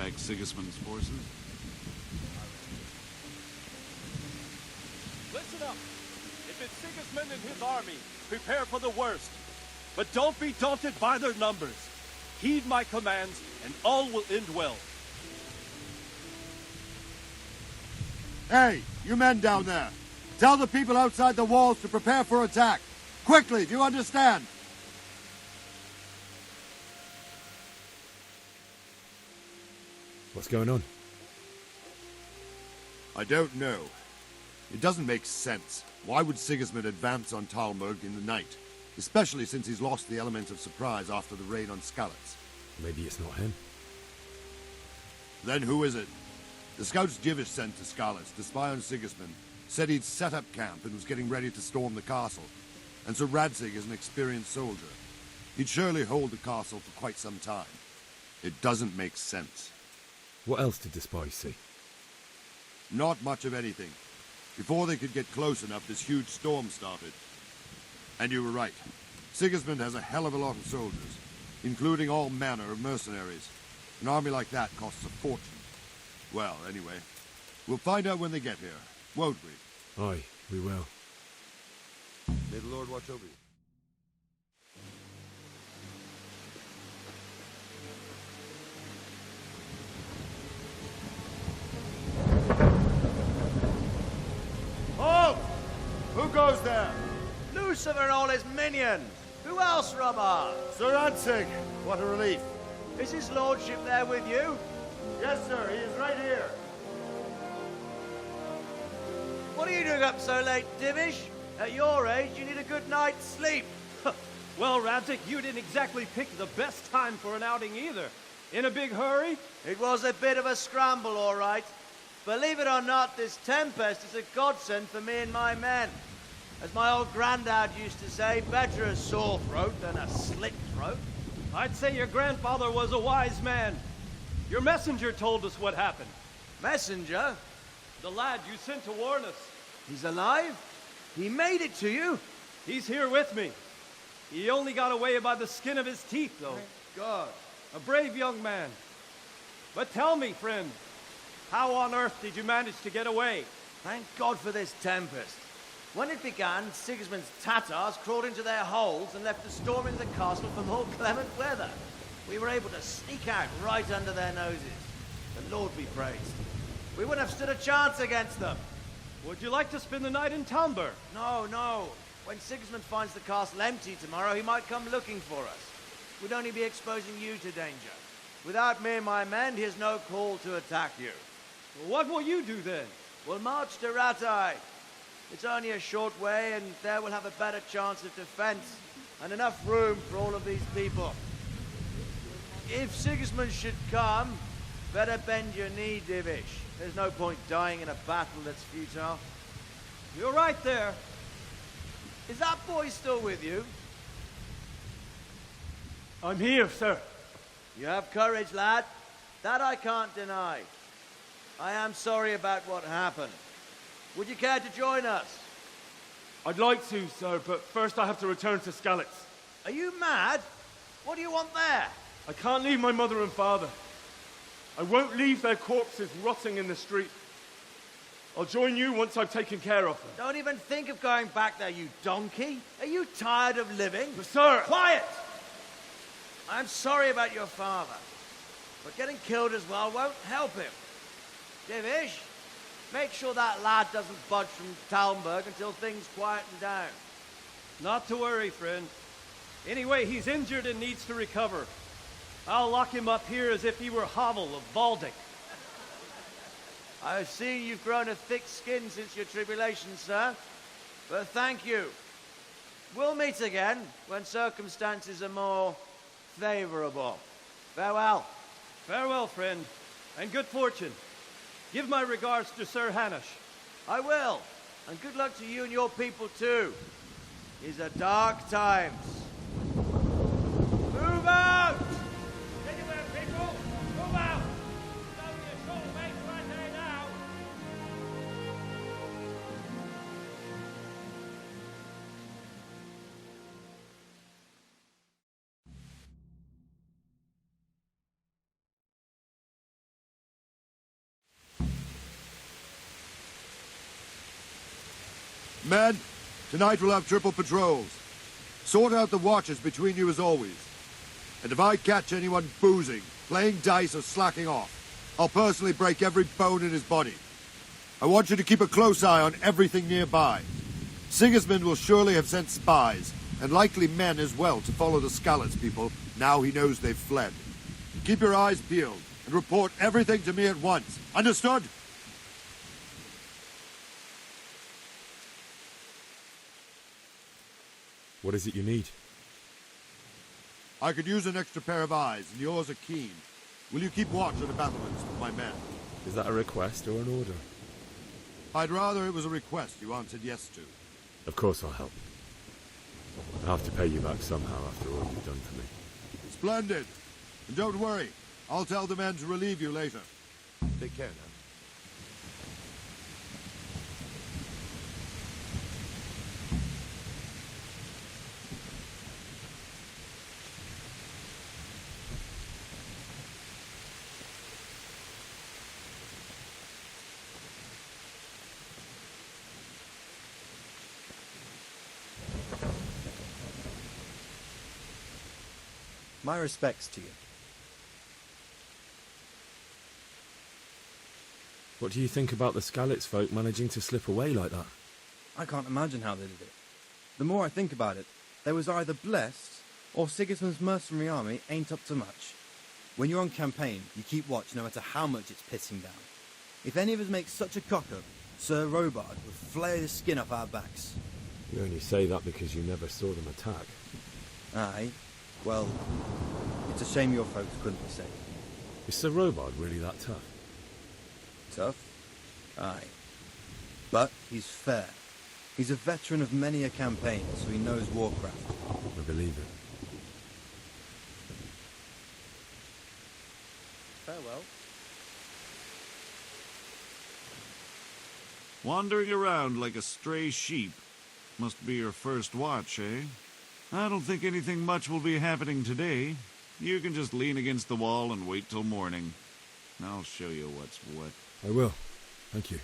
back Sigismund's forces? Listen up. If it's Sigismund and his army, prepare for the worst. But don't be daunted by their numbers. Heed my commands, and all will end well. Hey, you men down there. Tell the people outside the walls to prepare for attack. Quickly, do you understand? What's going on? I don't know. It doesn't make sense. Why would Sigismund advance on Talmberg in the night? Especially since he's lost the element of surprise after the raid on Skalitz. Maybe it's not him. Then who is it? The scouts Jivish sent to Skalitz to spy on Sigismund said he'd set up camp and was getting ready to storm the castle. And Sir Radzig is an experienced soldier. He'd surely hold the castle for quite some time. It doesn't make sense. What else did the spies see? Not much of anything. Before they could get close enough, this huge storm started. And you were right. Sigismund has a hell of a lot of soldiers, including all manner of mercenaries. An army like that costs a fortune. Well, anyway, we'll find out when they get here, won't we? Aye, we will. May the Lord watch over you. Halt! Who goes there? Lucifer and all his minions. Who else, Robber? Sir Radzig. What a relief. Is his lordship there with you? Yes, sir. He is right here. What are you doing up so late, Divish? At your age, you need a good night's sleep. Well, Radzig, you didn't exactly pick the best time for an outing either. In a big hurry? It was a bit of a scramble, all right. Believe it or not, this tempest is a godsend for me and my men. As my old granddad used to say, better a sore throat than a slit throat. I'd say your grandfather was a wise man. Your messenger told us what happened. Messenger? The lad you sent to warn us. He's alive? He made it to you? He's here with me. He only got away by the skin of his teeth, though. Thank God. A brave young man. But tell me, friend, how on earth did you manage to get away? Thank God for this tempest. When it began, Sigismund's Tatars crawled into their holes and left us storming the castle for more clement weather. We were able to sneak out right under their noses. The Lord be praised. We wouldn't have stood a chance against them. Would you like to spend the night in Talmberg? No, no. When Sigismund finds the castle empty tomorrow, he might come looking for us. We'd only be exposing you to danger. Without me and my men, he has no call to attack you. What will you do then? We'll march to Rattay. It's only a short way, and there we'll have a better chance of defense and enough room for all of these people. If Sigismund should come, better bend your knee, Divish. There's no point dying in a battle that's futile. You're right there. Is that boy still with you? I'm here, sir. You have courage, lad. That I can't deny. I am sorry about what happened. Would you care to join us? I'd like to, sir, but first I have to return to Skalitz. Are you mad? What do you want there? I can't leave my mother and father. I won't leave their corpses rotting in the street. I'll join you once I've taken care of them. Don't even think of going back there, you donkey. Are you tired of living? But sir! Quiet! I'm sorry about your father, but getting killed as well won't help him. Divish, make sure that lad doesn't budge from Talmberg until things quieten down. Not to worry, friend. Anyway, he's injured and needs to recover. I'll lock him up here as if he were Havel of Baldic. I've seen you've grown a thick skin since your tribulation, sir. But thank you. We'll meet again when circumstances are more favorable. Farewell. Farewell, friend, and good fortune. Give my regards to Sir Hanush. I will. And good luck to you and your people, too. These are dark times. Move out! Men, tonight we'll have triple patrols. Sort out the watches between you as always. And if I catch anyone boozing, playing dice or slacking off, I'll personally break every bone in his body. I want you to keep a close eye on everything nearby. Sigismund will surely have sent spies, and likely men as well, to follow the Skalitz people now he knows they've fled. Keep your eyes peeled, and report everything to me at once. Understood? What is it you need? I could use an extra pair of eyes, and yours are keen. Will you keep watch on the battlements with my men? Is that a request or an order? I'd rather it was a request you answered yes to. Of course I'll help. I'll have to pay you back somehow after all you've done for me. Splendid. And don't worry, I'll tell the men to relieve you later. Take care now. My respects to you. What do you think about the Skalitz folk managing to slip away like that? I can't imagine how they did it. The more I think about it, they was either blessed, or Sigismund's mercenary army ain't up to much. When you're on campaign, you keep watch no matter how much it's pissing down. If any of us make such a cock-up, Sir Robard would flay the skin off our backs. You only say that because you never saw them attack. Aye. Well, it's a shame your folks couldn't be saved. Is Sir Robard really that tough? Tough? Aye. But he's fair. He's a veteran of many a campaign, so he knows warcraft. I believe it. Farewell. Wandering around like a stray sheep. Must be your first watch, eh? I don't think anything much will be happening today. You can just lean against the wall and wait till morning. I'll show you what's what. I will. Thank you.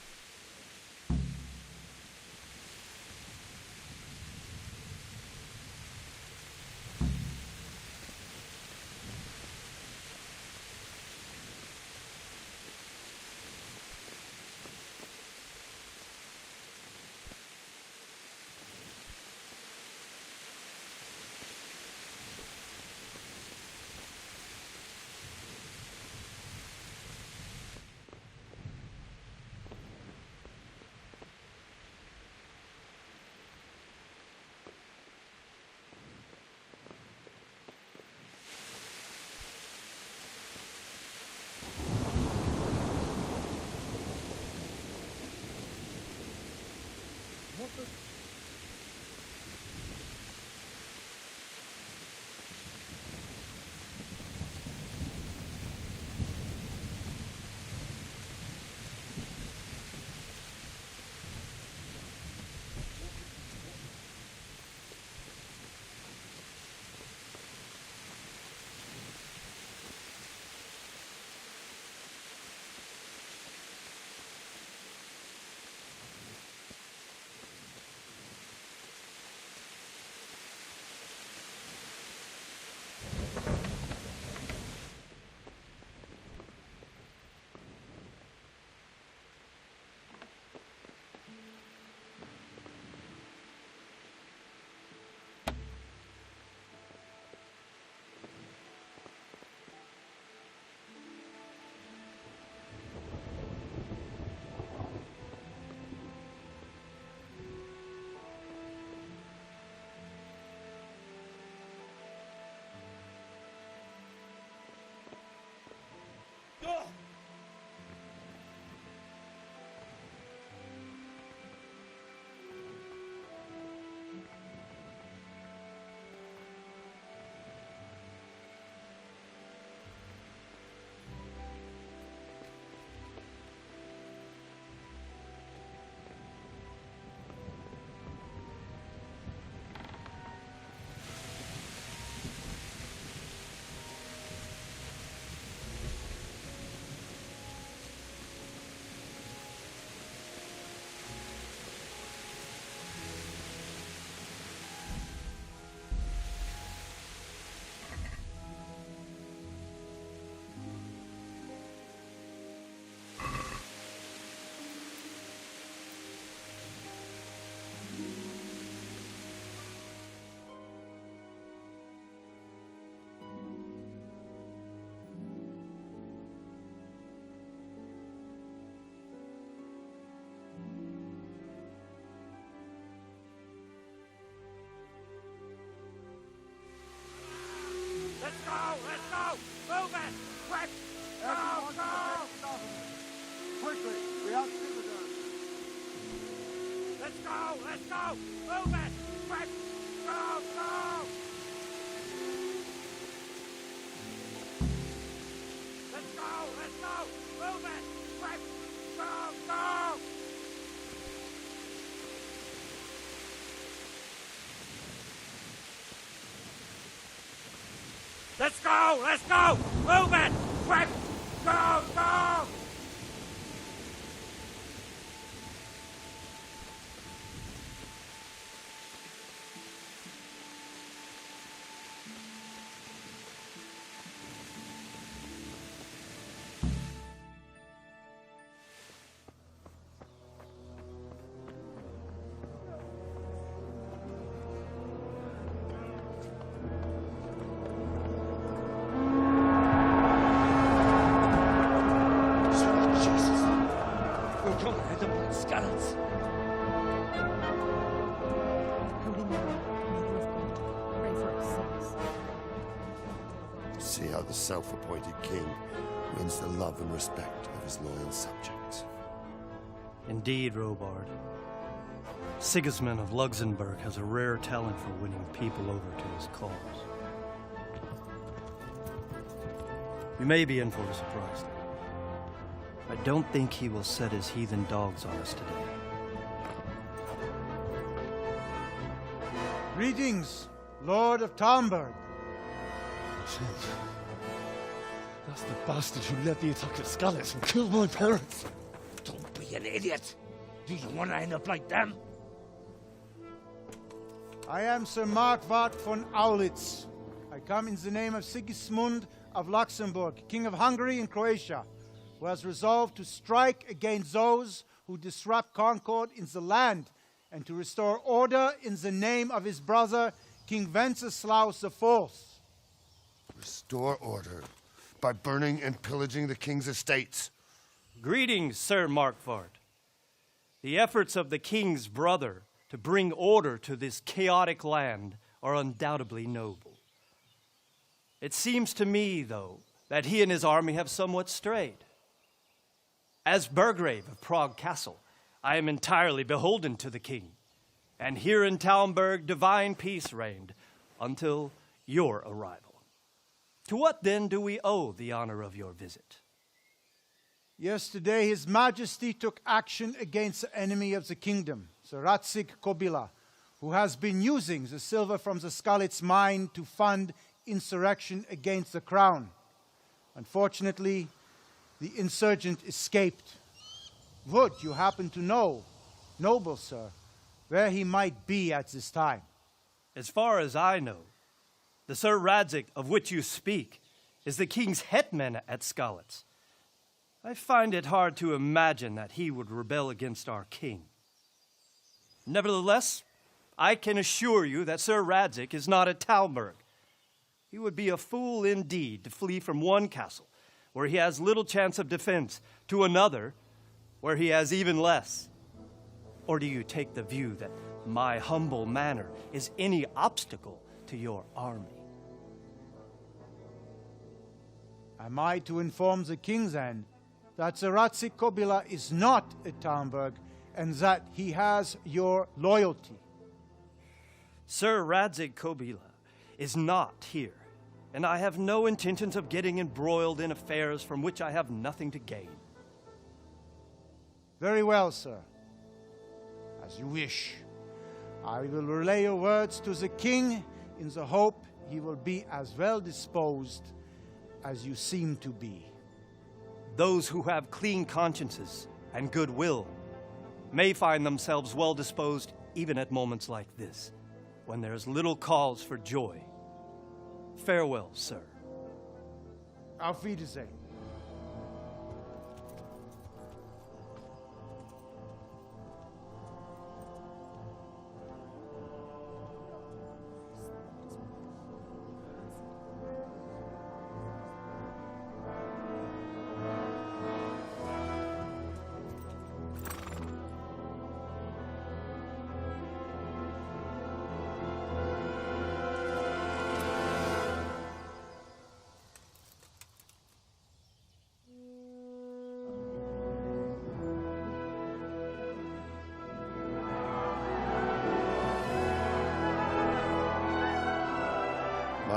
Let's go! Let's go! Move it! Quick! Go! Go! Quickly, we have Citadel. Let's go! Let's go! Move it! Quick! Go! Go! Let's go! Let's go! Move it! Quick! Go! Go! Let's go! Let's go! Move it! Quick! Go! Go! See how the self-appointed king wins the love and respect of his loyal subjects. Indeed, Robard. Sigismund of Luxembourg has a rare talent for winning people over to his cause. You may be in for a surprise, though. I don't think he will set his heathen dogs on us today. Greetings, Lord of Talmberg. Shit. That's the bastard who led the attack at Scallis and killed my parents. Don't be an idiot. Do you want to end up like them? I am Sir Markwart von Aulitz. I come in the name of Sigismund of Luxembourg, King of Hungary and Croatia, who has resolved to strike against those who disrupt concord in the land and to restore order in the name of his brother, King Wenceslaus IV. Restore order by burning and pillaging the king's estates. Greetings, Sir Markwart. The efforts of the king's brother to bring order to this chaotic land are undoubtedly noble. It seems to me, though, that he and his army have somewhat strayed. As Burgrave of Prague Castle, I am entirely beholden to the king, and here in Talmberg divine peace reigned until your arrival. To what then do we owe the honor of your visit? Yesterday, His Majesty took action against the enemy of the kingdom, Sir Radzig Kobyla, who has been using the silver from the Skalitz mine to fund insurrection against the crown. Unfortunately, the insurgent escaped. Would you happen to know, noble sir, where he might be at this time? As far as I know, the Sir Radzig of which you speak is the king's hetman at Skalitz. I find it hard to imagine that he would rebel against our king. Nevertheless, I can assure you that Sir Radzig is not at Talmberg. He would be a fool indeed to flee from one castle, where he has little chance of defense, to another, where he has even less. Or do you take the view that my humble manner is any obstacle to your army? Am I to inform the king then that Sir Radzig Kobyla is not at Talmberg and that he has your loyalty? Sir Radzig Kobyla is not here, and I have no intentions of getting embroiled in affairs from which I have nothing to gain. Very well, sir. As you wish. I will relay your words to the king in the hope he will be as well disposed as you seem to be. Those who have clean consciences and goodwill may find themselves well disposed even at moments like this, when there is little cause for joy. Farewell, sir. Auf Wiedersehen.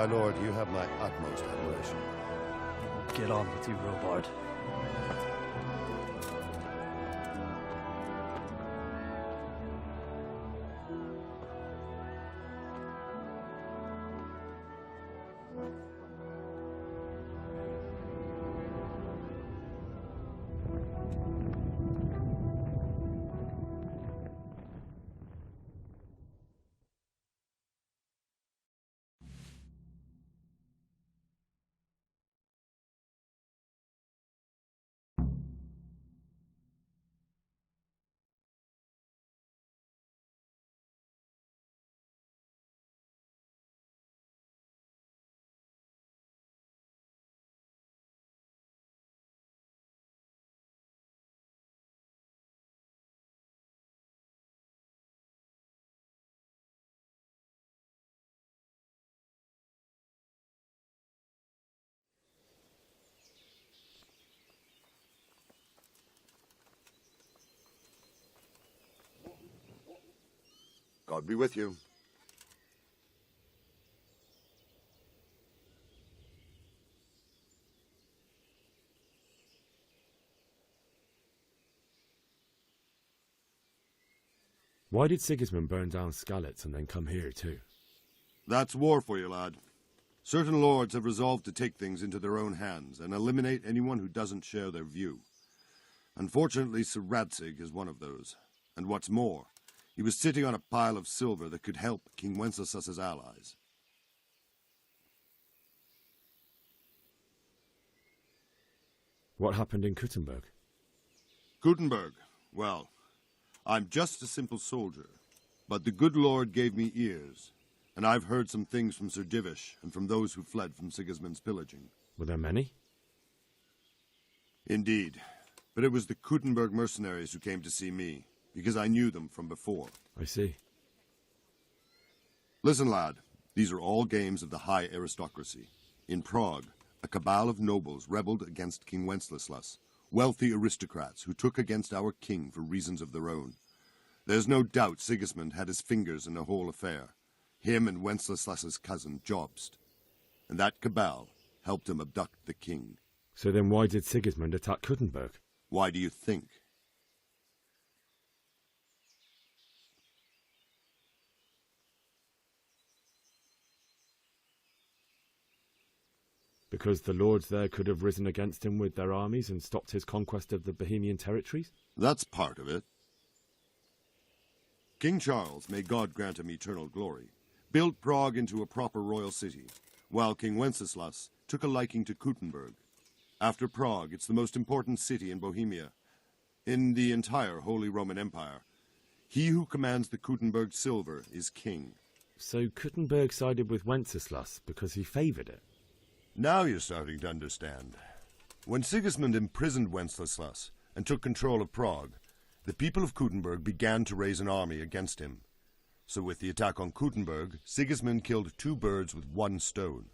My lord, you have my utmost admiration. Get on with you, Robard. God be with you. Why did Sigismund burn down Skalitz and then come here too? That's war for you, lad. Certain lords have resolved to take things into their own hands and eliminate anyone who doesn't share their view. Unfortunately, Sir Radzig is one of those. And what's more, he was sitting on a pile of silver that could help King Wenceslas's allies. What happened in Kuttenberg? Kuttenberg, well, I'm just a simple soldier, but the good Lord gave me ears, and I've heard some things from Sir Divish and from those who fled from Sigismund's pillaging. Were there many? Indeed, but it was the Kuttenberg mercenaries who came to see me, because I knew them from before. I see. Listen, lad, these are all games of the high aristocracy. In Prague, a cabal of nobles rebelled against King Wenceslas, wealthy aristocrats who took against our king for reasons of their own. There's no doubt Sigismund had his fingers in the whole affair, him and Wenceslas's cousin Jobst. And that cabal helped him abduct the king. So then why did Sigismund attack Kuttenberg? Why do you think? Because the lords there could have risen against him with their armies and stopped his conquest of the Bohemian territories? That's part of it. King Charles, may God grant him eternal glory, built Prague into a proper royal city, while King Wenceslas took a liking to Kuttenberg. After Prague, it's the most important city in Bohemia, in the entire Holy Roman Empire. He who commands the Kuttenberg silver is king. So Kuttenberg sided with Wenceslas because he favoured it? Now you're starting to understand. When Sigismund imprisoned Wenceslas and took control of Prague, the people of Kuttenberg began to raise an army against him. So with the attack on Kuttenberg, Sigismund killed two birds with one stone.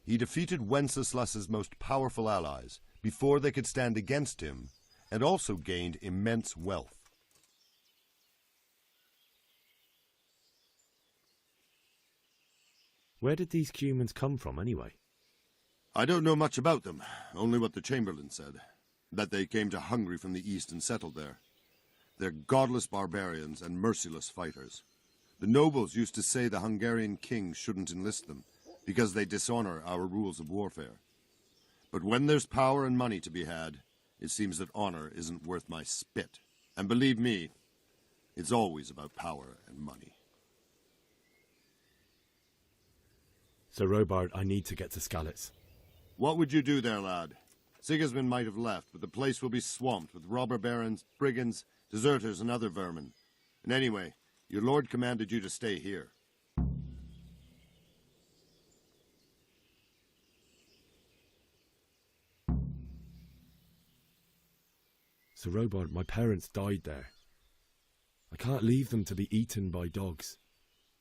He defeated Wenceslas's most powerful allies before they could stand against him, and also gained immense wealth. Where did these Cumans come from anyway? I don't know much about them, only what the Chamberlain said, that they came to Hungary from the east and settled there. They're godless barbarians and merciless fighters. The nobles used to say the Hungarian king shouldn't enlist them, because they dishonor our rules of warfare. But when there's power and money to be had, it seems that honor isn't worth my spit. And believe me, it's always about power and money. So Robard, I need to get to Skalitz. What would you do there, lad? Sigismund might have left, but the place will be swamped with robber barons, brigands, deserters, and other vermin. And anyway, your lord commanded you to stay here. So Robard, my parents died there. I can't leave them to be eaten by dogs.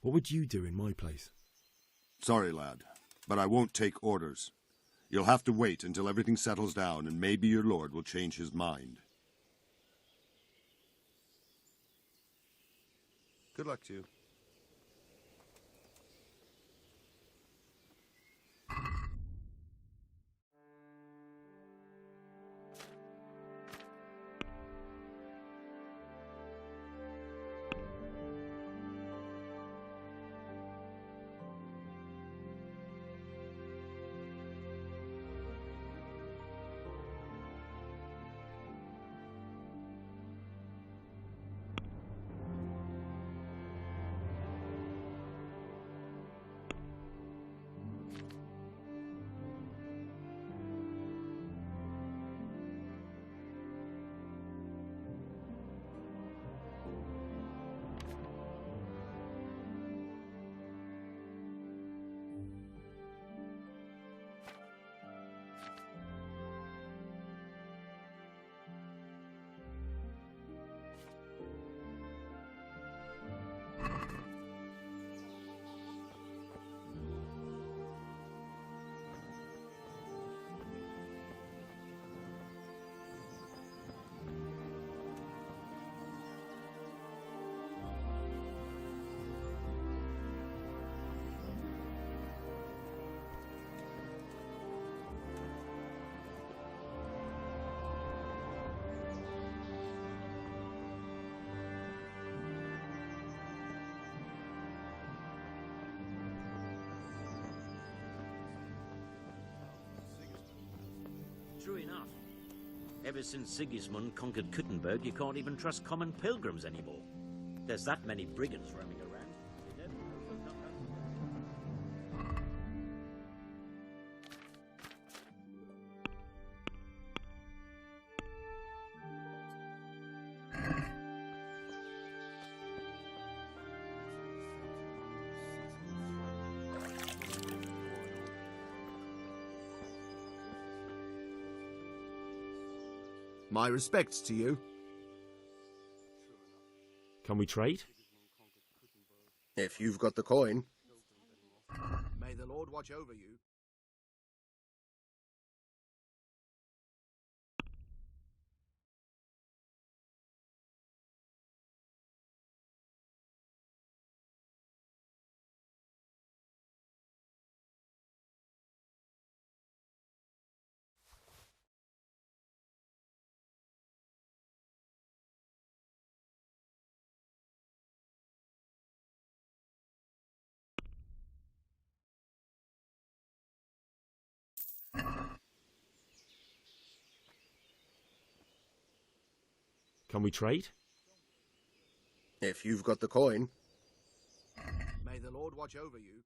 What would you do in my place? Sorry, lad, but I won't take orders. You'll have to wait until everything settles down, and maybe your lord will change his mind. Good luck to you. True enough. Ever since Sigismund conquered Kuttenberg, you can't even trust common pilgrims anymore. There's that many brigands roaming around. You never know who'll knock up. My respects to you. Can we trade? If you've got the coin. May the Lord watch over you. Can we trade? If you've got the coin. May the Lord watch over you.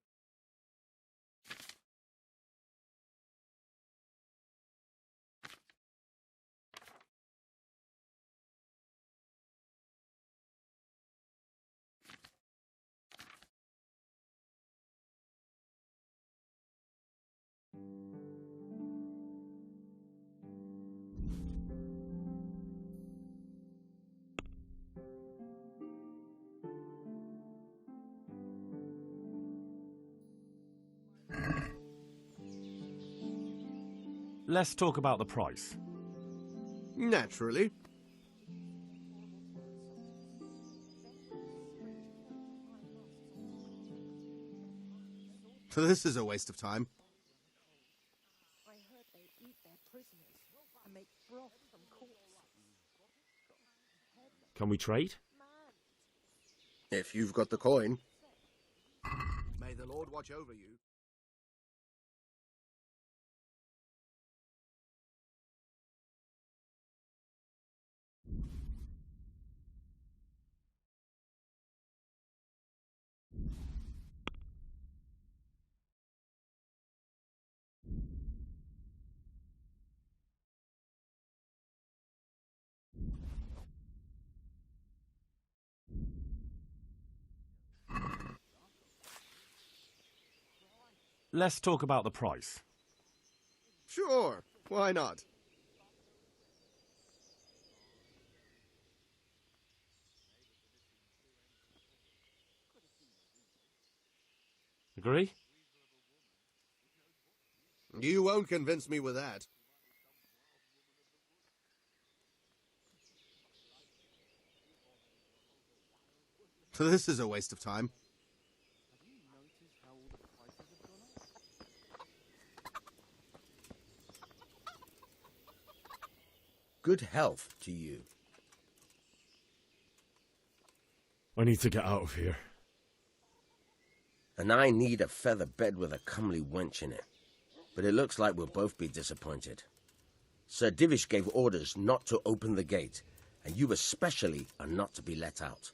Let's talk about the price. Naturally. This is a waste of time. I heard they eat their prisoners and make broth from corpses. Can we trade? If you've got the coin. May the Lord watch over you. Let's talk about the price. Sure, why not? Agree? You won't convince me with that. This is a waste of time. Good health to you. I need to get out of here. And I need a feather bed with a comely wench in it. But it looks like we'll both be disappointed. Sir Divish gave orders not to open the gate, and you especially are not to be let out.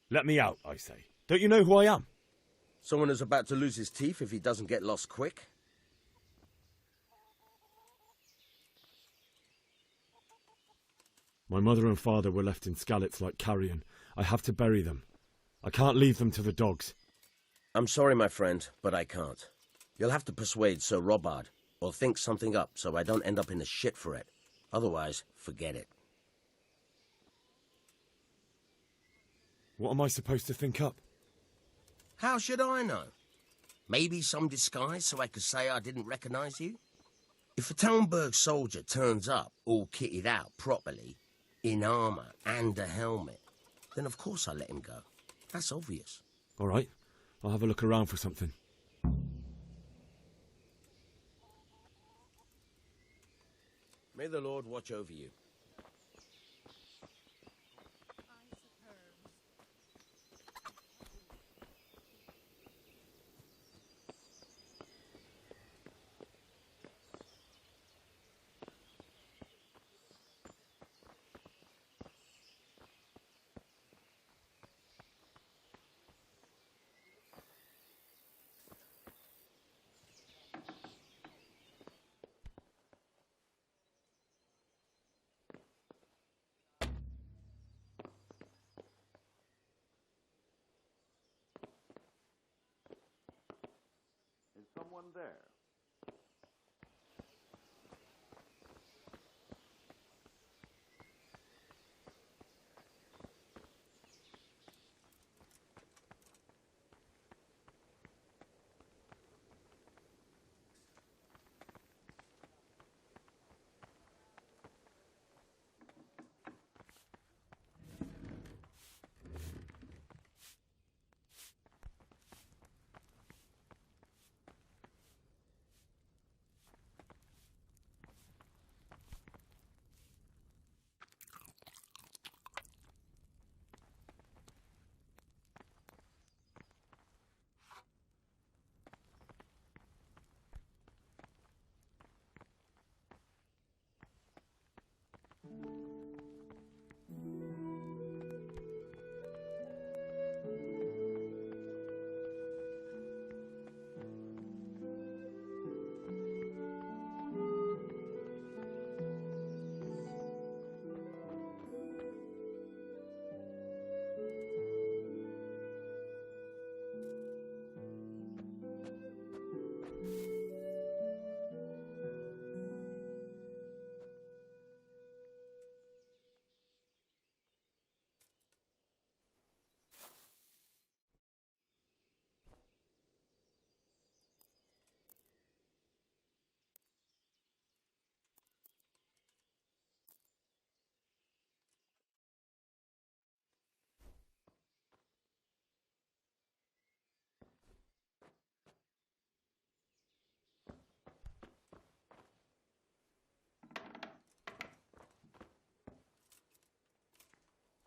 Let me out, I say. Don't you know who I am? Someone who's about to lose his teeth if he doesn't get lost quick? My mother and father were left in Skalitz like carrion. I have to bury them. I can't leave them to the dogs. I'm sorry, my friend, but I can't. You'll have to persuade Sir Robard, or think something up so I don't end up in the shit for it. Otherwise, forget it. What am I supposed to think up? How should I know? Maybe some disguise so I could say I didn't recognize you? If a Talmberg soldier turns up all kitted out properly, in armour and a helmet, then of course I let him go. That's obvious. All right, I'll have a look around for something. May the Lord watch over you. someone there?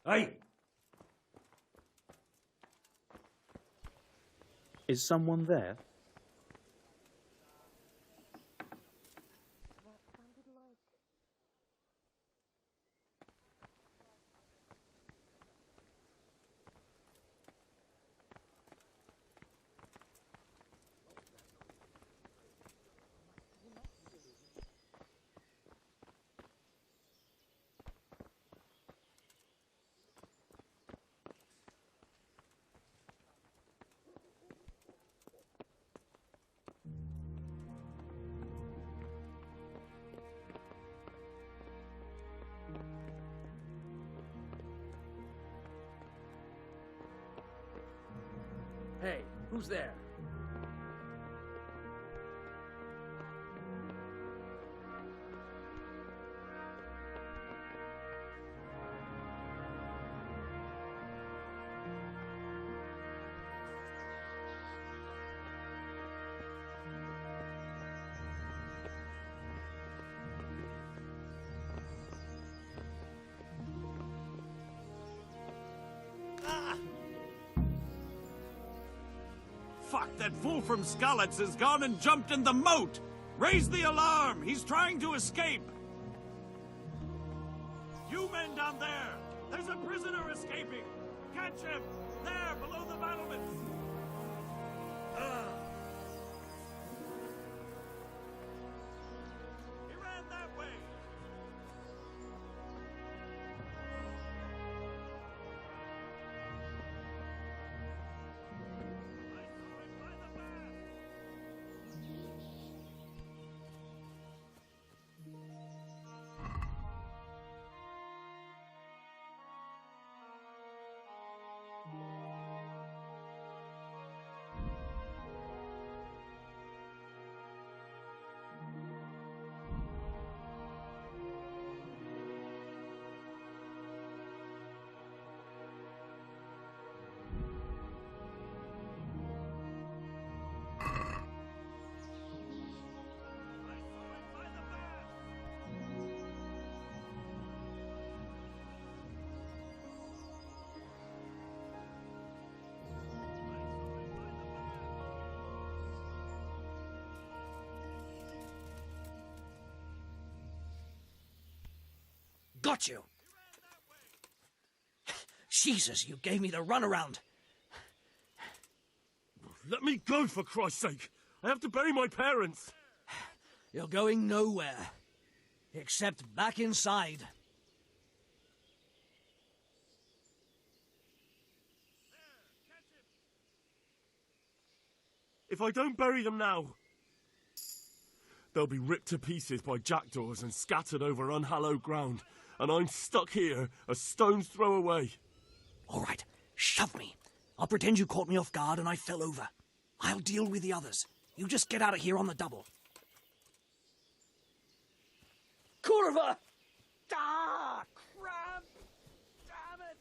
Hey! Is someone there? That sounded like... Hey, who's there? Fuck, that fool from Skalitz has gone and jumped in the moat! Raise the alarm! He's trying to escape! You men down there! There's a prisoner escaping! Catch him! There, below the battlements! He ran that way! Got you! Jesus, you gave me the runaround! Let me go, for Christ's sake! I have to bury my parents! You're going nowhere. Except back inside. If I don't bury them now, They'll be ripped to pieces by jackdaws and scattered over unhallowed ground, and I'm stuck here a stone's throw away. All right, shove me. I'll pretend you caught me off guard and I fell over. I'll deal with the others. You just get out of here on the double. Curva! Ah, crap! Damn it!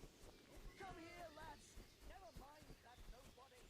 Come here, lads. Never mind that nobody.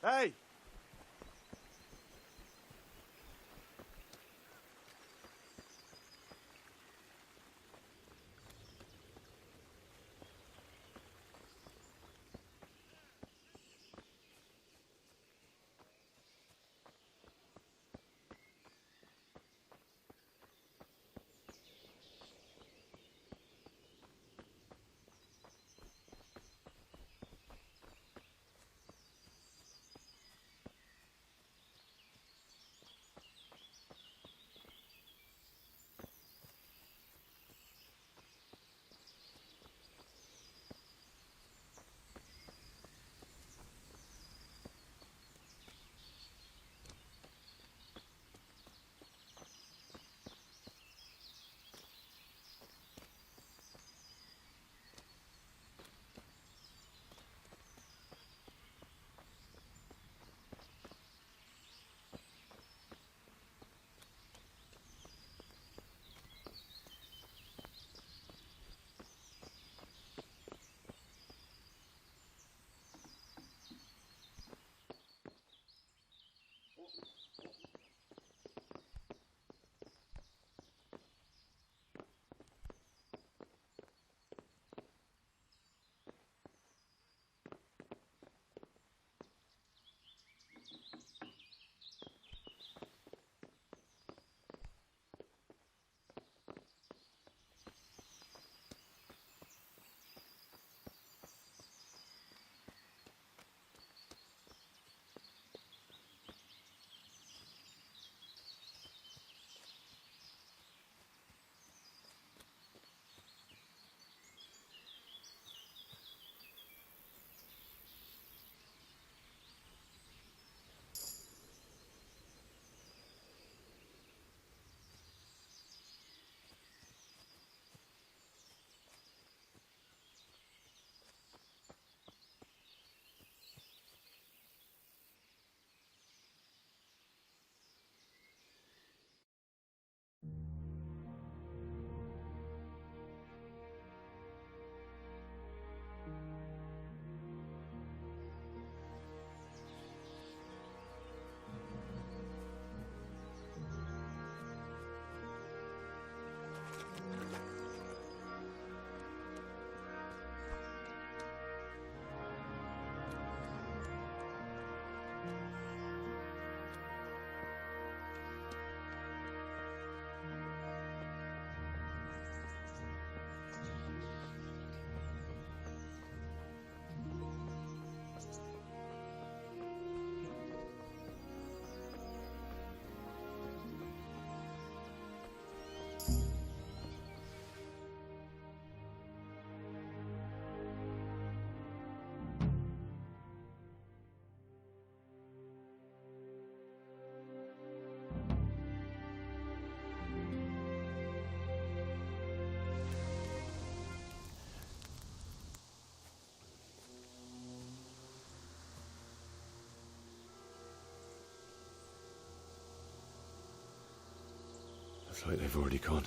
Hey! Looks like they've already gone.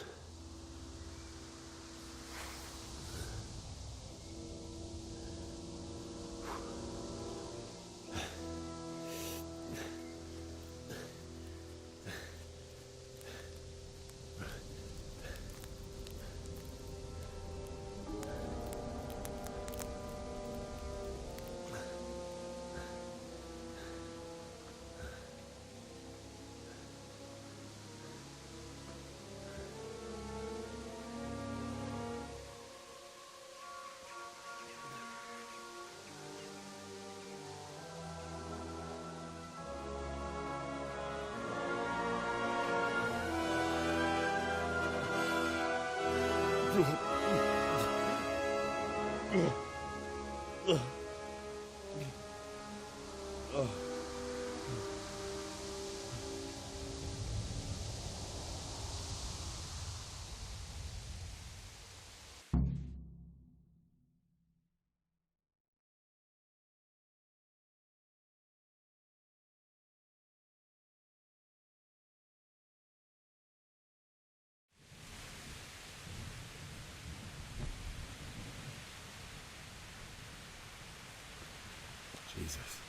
Jesus.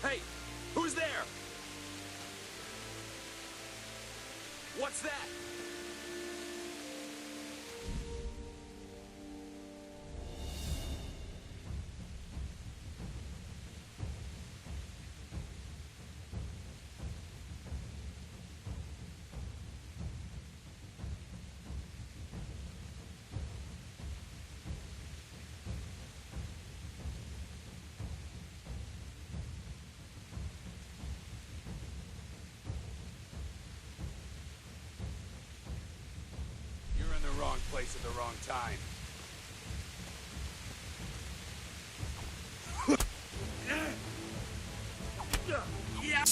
Hey, who's there? What's that? place at the wrong time. Yeah.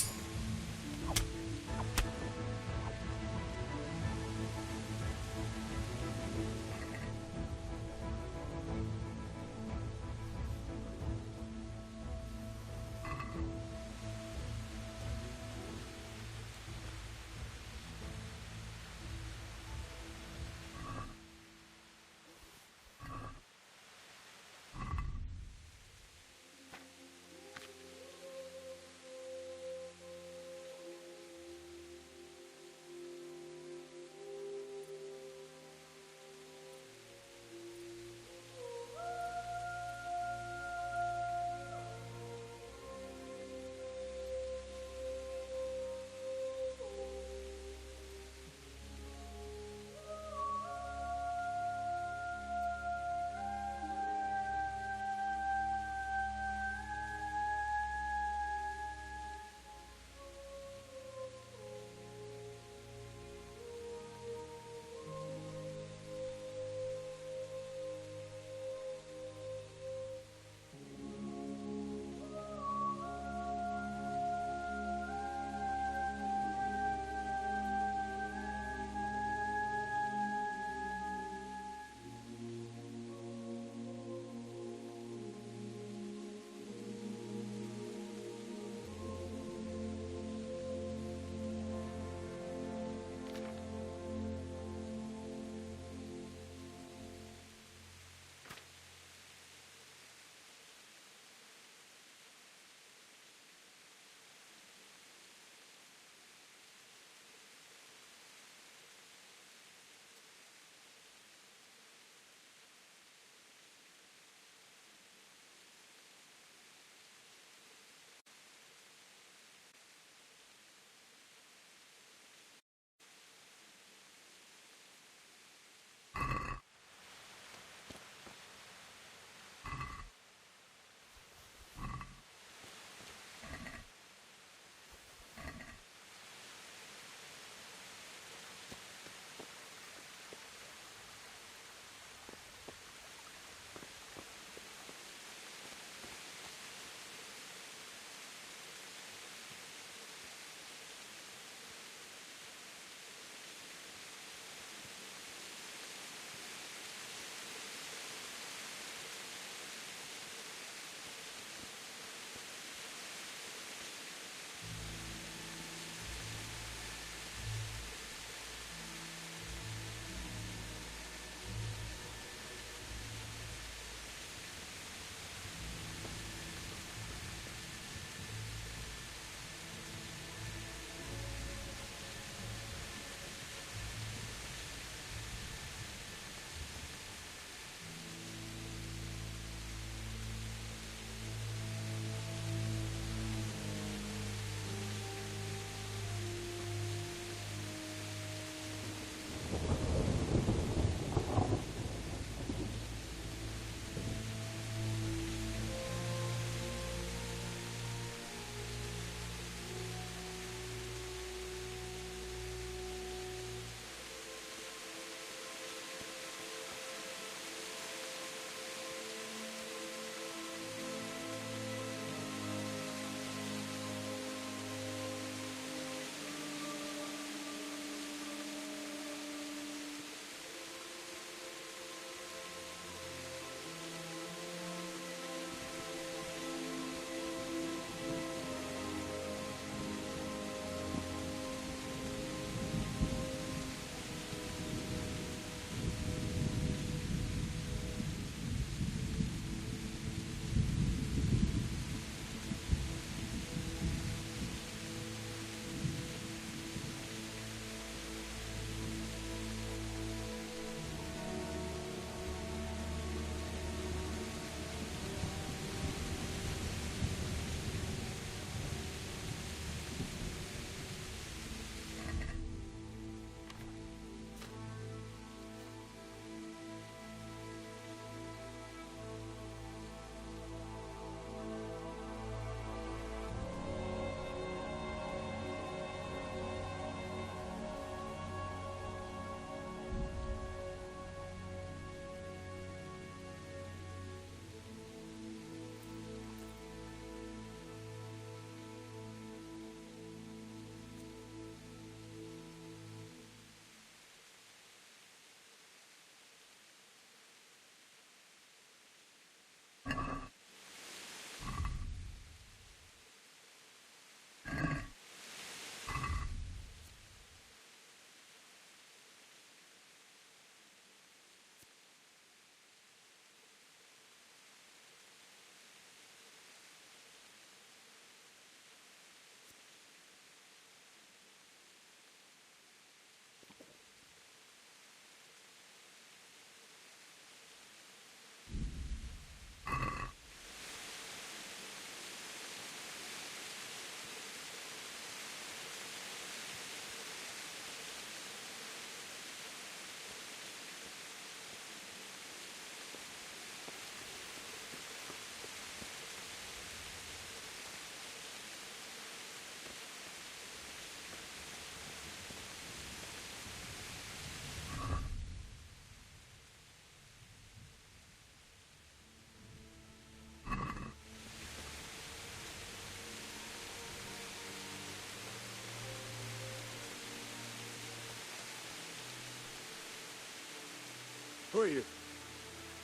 Who are you?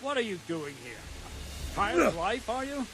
What are you doing here? Tired of life, are you?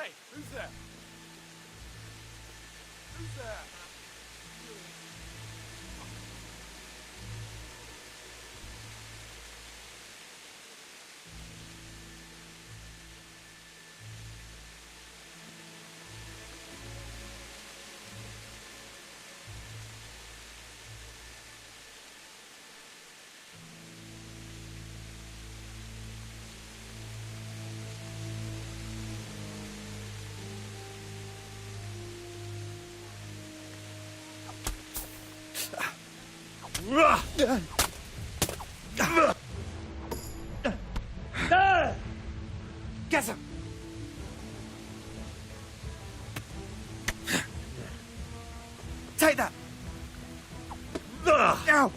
Hey, who's there? Who's there? Get him! Take that! Ow!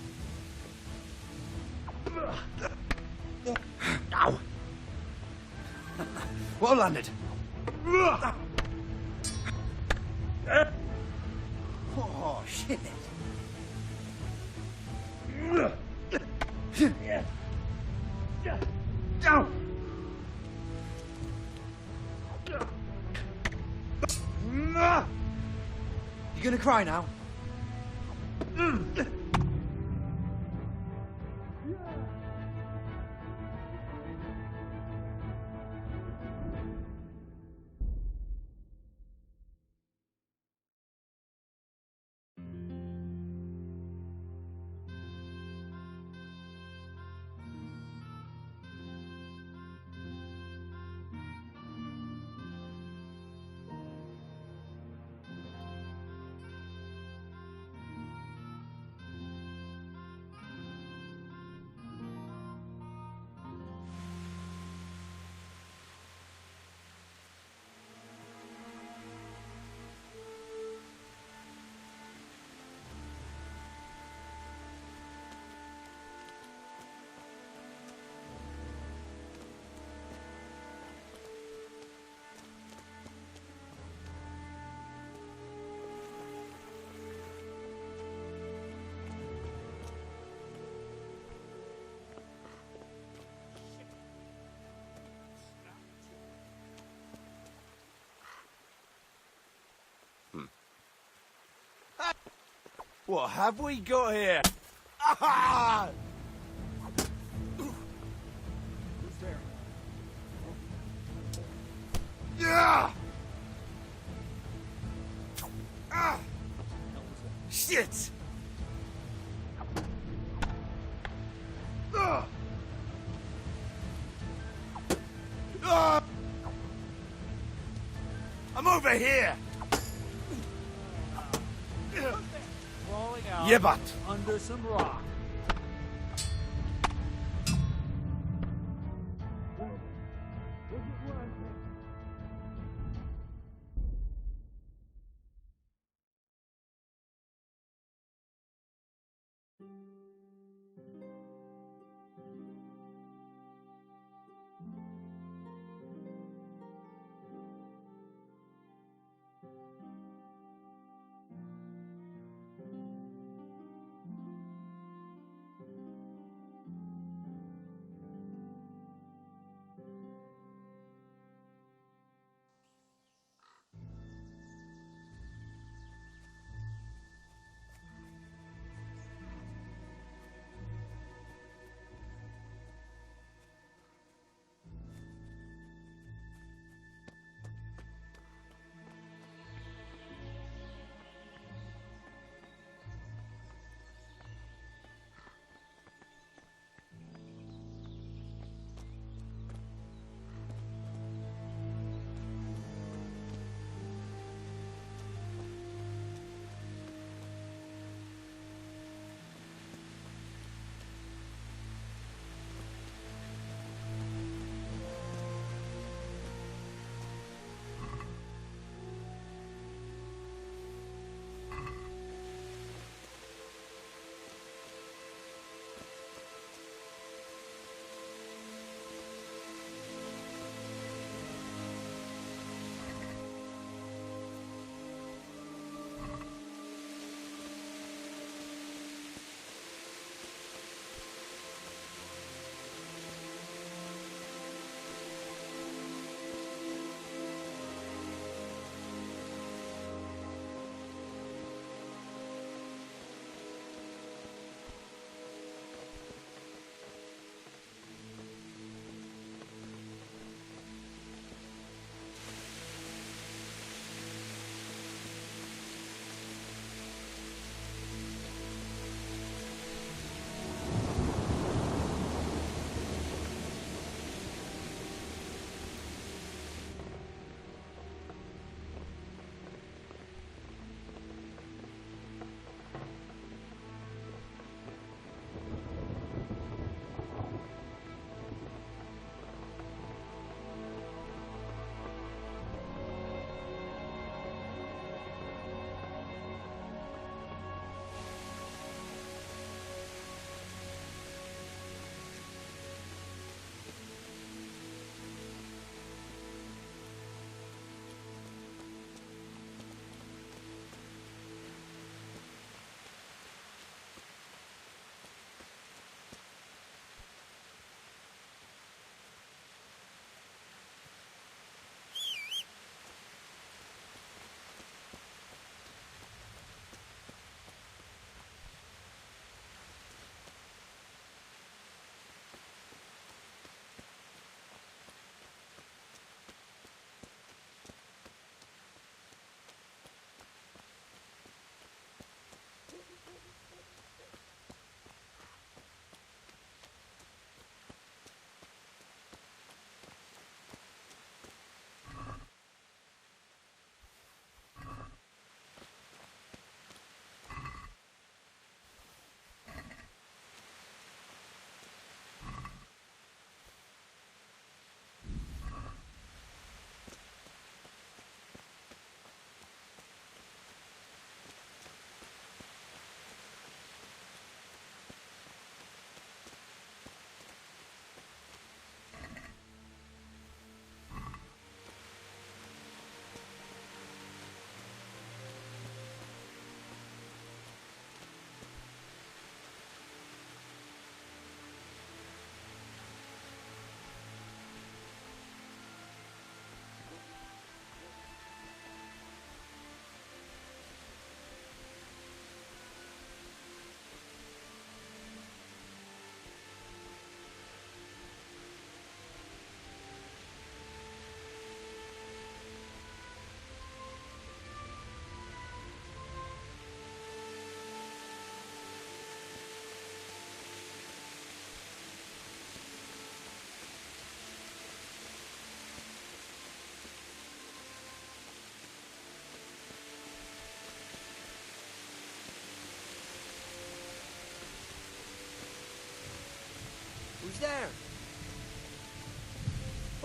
Ow! Well landed. Oh, shit. Ow! You gonna cry now? What have we got here? Ah! Who's there? Yeah! Ah! Shit! Ah! Ah! I'm over here! Crawling out Yeah, but under some rock.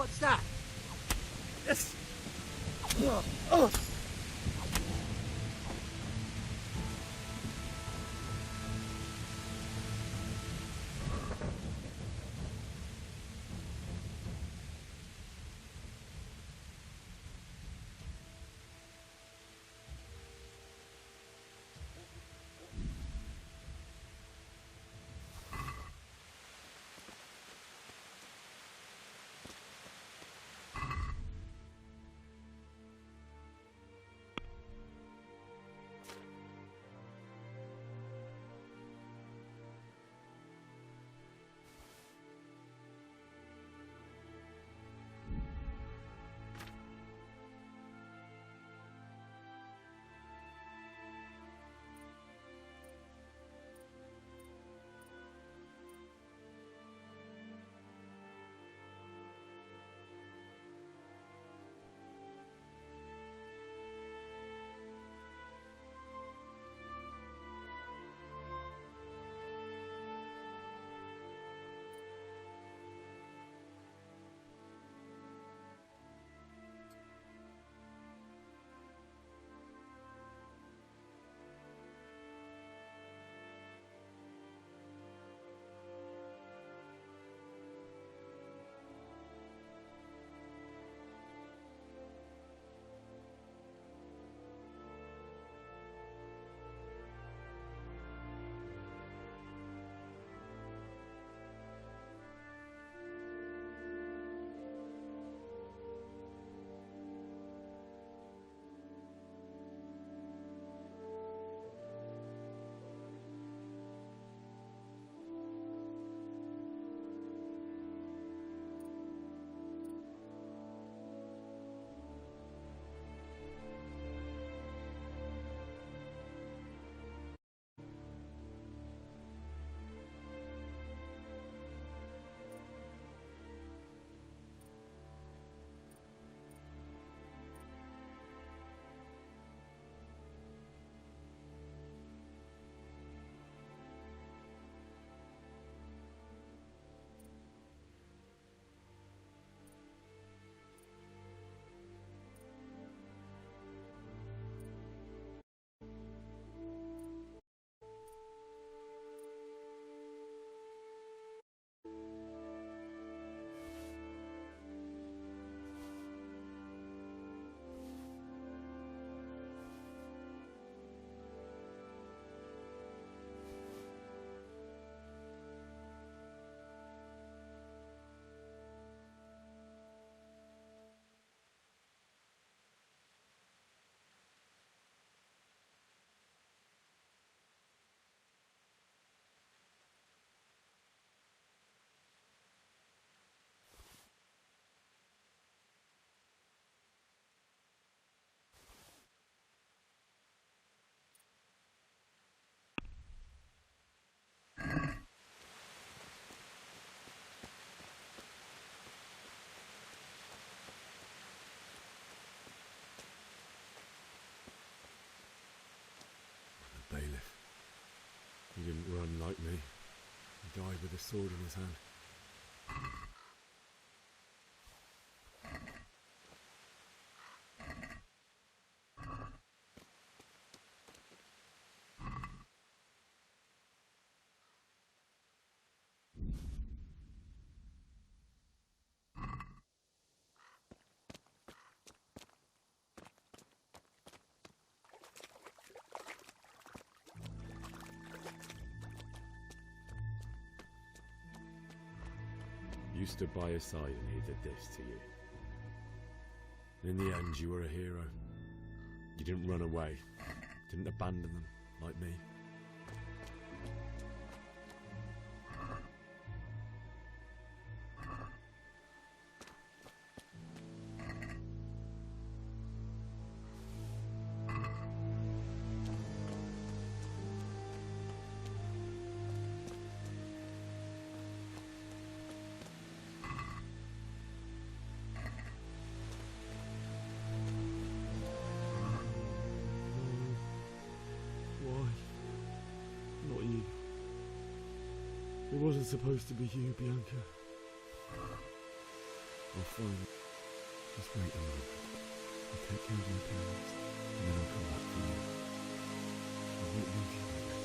What's that? Yes. Bailiff. He didn't run like me. He died with a sword in his hand. You stood by his side and he did this to you. And in the end, you were a hero. You didn't run away. Didn't abandon them, like me. It wasn't supposed to be you, Bianca. Our fine. Just wait a moment. I'll take care of my parents, and then I'll come back for you. I won't leave you like this.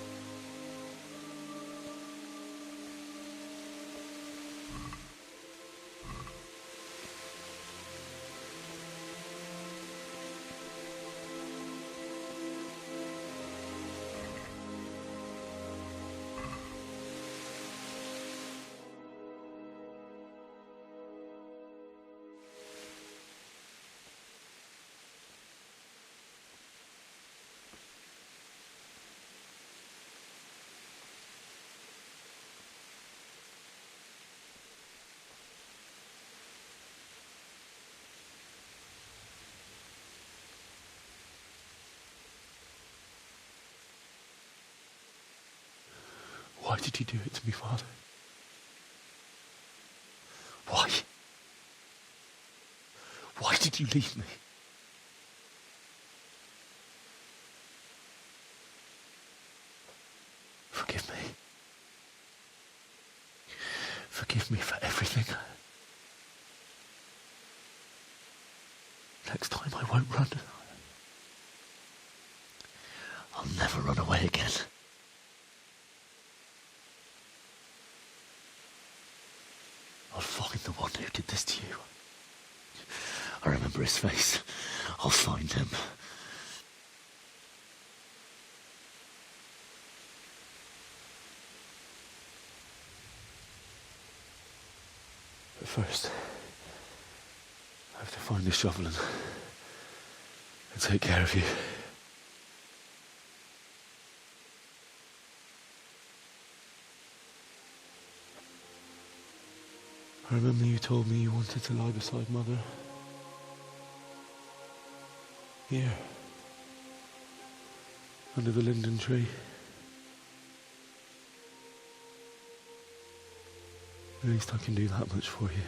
Why did you do it to me, Father? Why? Why did you leave me? Forgive me. Forgive me for everything. Next time I won't run. I'll never run away again. I'll find the one who did this to you. I remember his face. I'll find him. But first, I have to find the shovel and take care of you. I remember you told me you wanted to lie beside Mother. Here. Under the linden tree. At least I can do that much for you.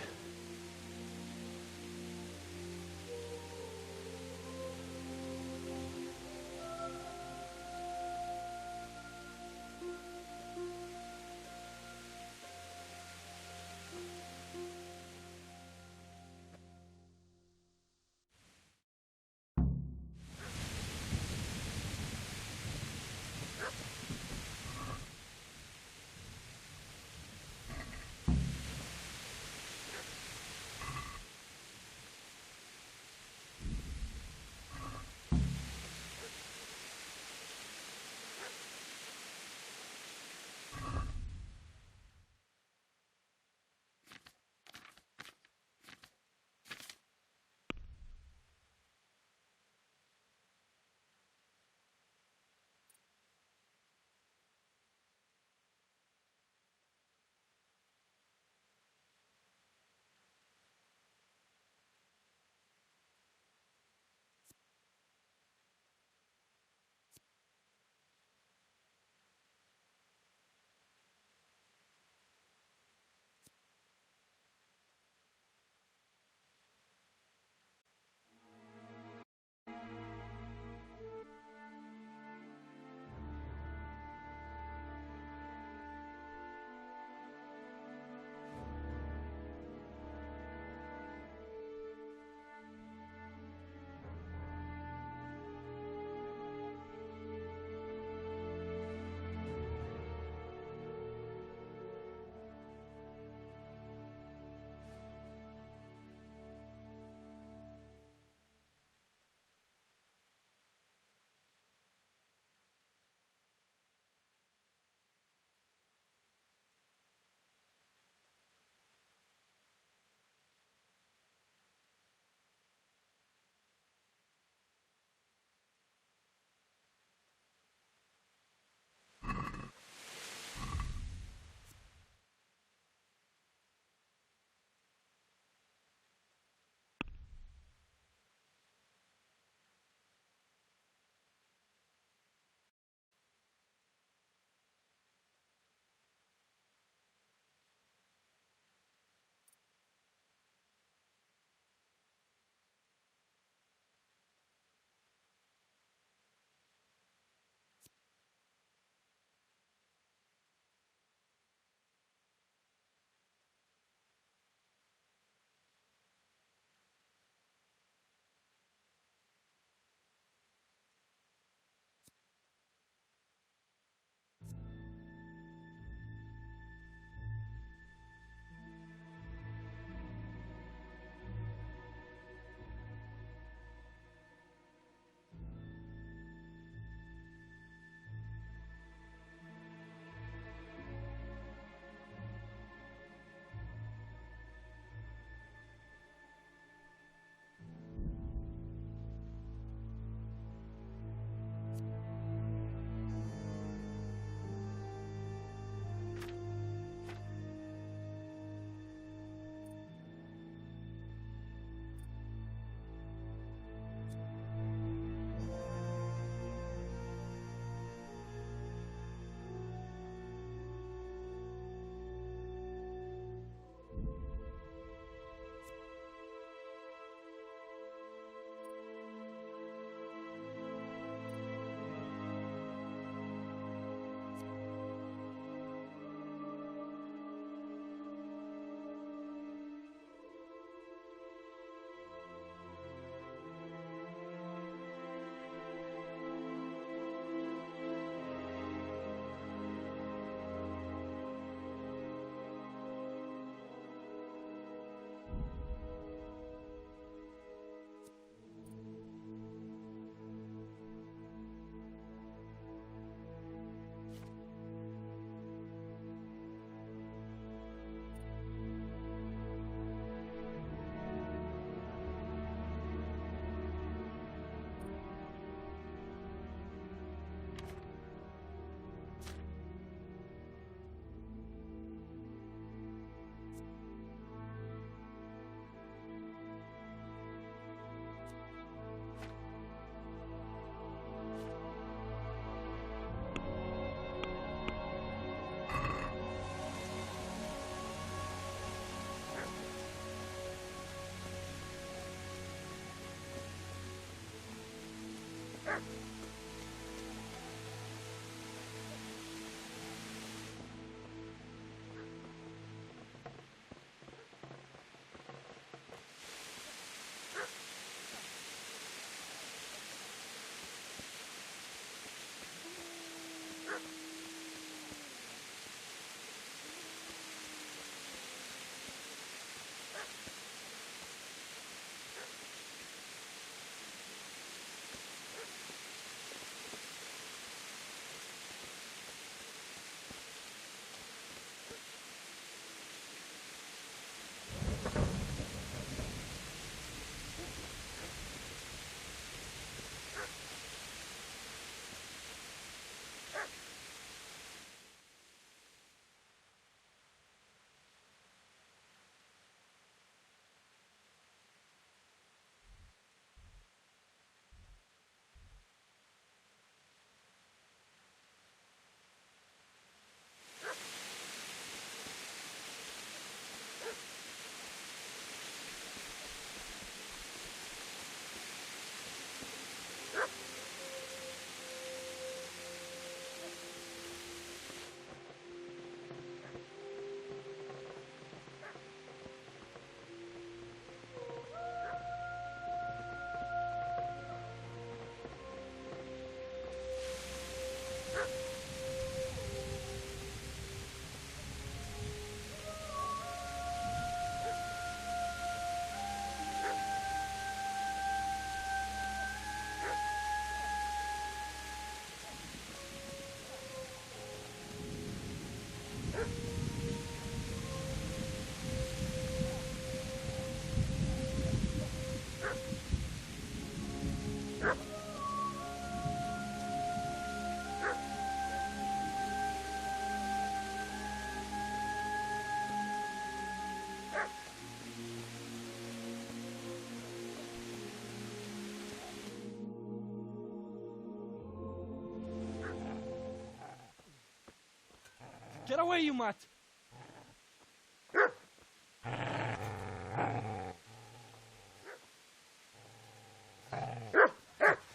Get away, you mutt!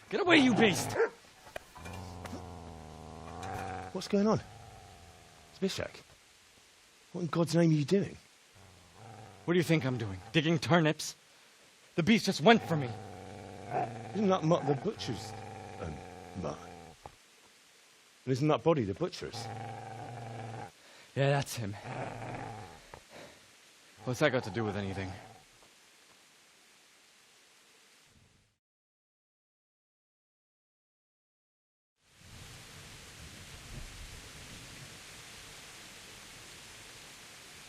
Get away, you beast! What's going on? Zbyszek, what in God's name are you doing? What do you think I'm doing? Digging turnips? The beast just went for me. Isn't that Mutt the butcher's Mutt? And isn't that body the butcher's? Yeah, that's him. What's that got to do with anything?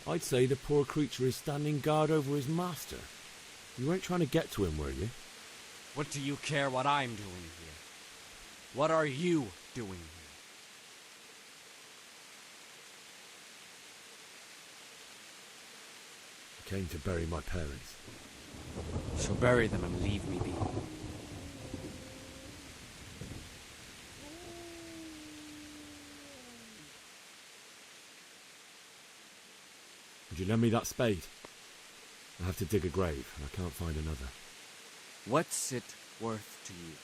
I'd say the poor creature is standing guard over his master. You weren't trying to get to him, were you? What do you care what I'm doing here? What are you doing here? I came to bury my parents. So bury them and leave me be. Would you lend me that spade? I have to dig a grave, and I can't find another. What's it worth to you?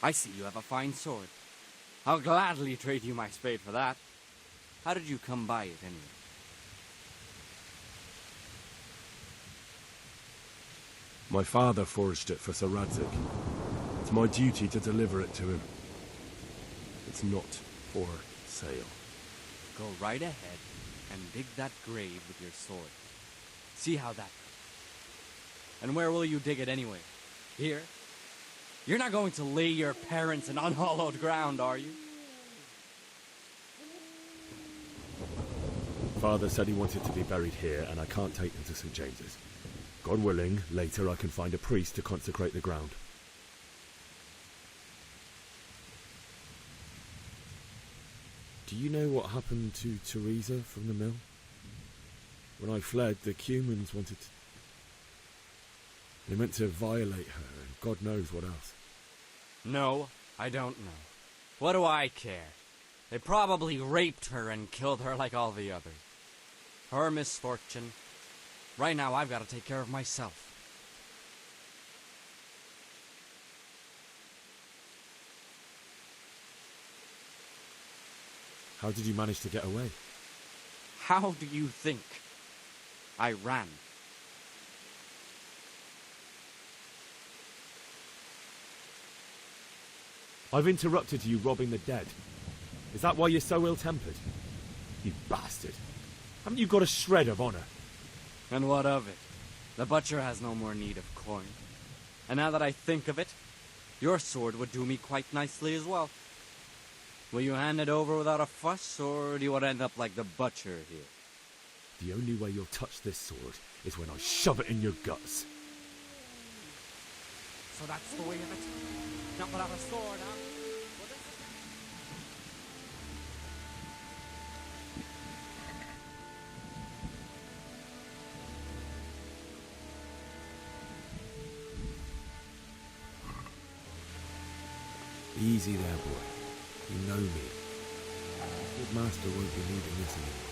I see you have a fine sword. I'll gladly trade you my spade for that. How did you come by it, anyway? My father forged it for Sir Radzig. It's my duty to deliver it to him. It's not for sale. Go right ahead and dig that grave with your sword. See how that goes. And where will you dig it anyway? Here? You're not going to lay your parents in unhallowed ground, are you? Father said he wanted to be buried here, and I can't take them to St. James's. God willing, later I can find a priest to consecrate the ground. Do you know what happened to Teresa from the mill? When I fled, the Cumans wanted to... They meant to violate her, and God knows what else. No, I don't know. What do I care? They probably raped her and killed her like all the others. Her misfortune. Right now, I've got to take care of myself. How did you manage to get away? How do you think? I ran. I've interrupted you robbing the dead. Is that why you're so ill-tempered? You bastard. Haven't you got a shred of honor? And what of it? The butcher has no more need of coin. And now that I think of it, your sword would do me quite nicely as well. Will you hand it over without a fuss, or do you want to end up like the butcher here? The only way you'll touch this sword is when I shove it in your guts. So that's the way of it? Not without a sword, huh? Easy there, boy. You know me. Good master won't be needing this anymore.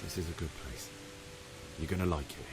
This is a good place. You're gonna like it here.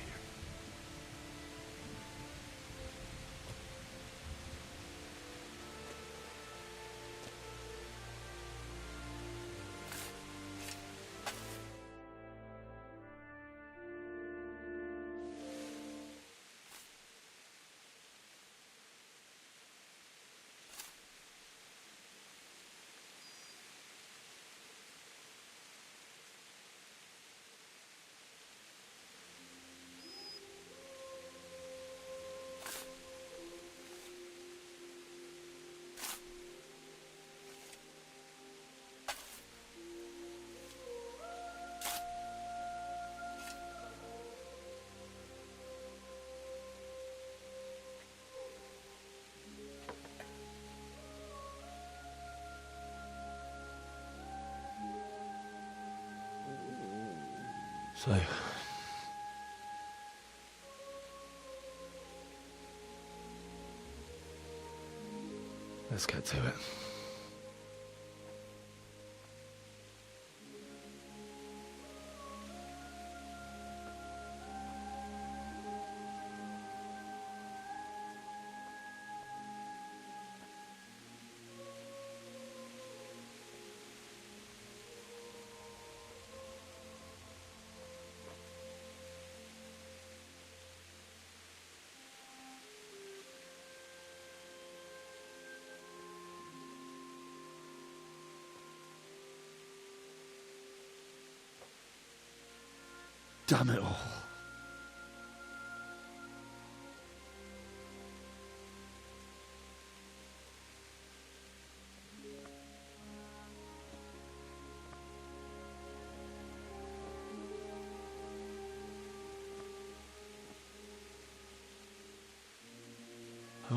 So, let's get to it. Damn it all.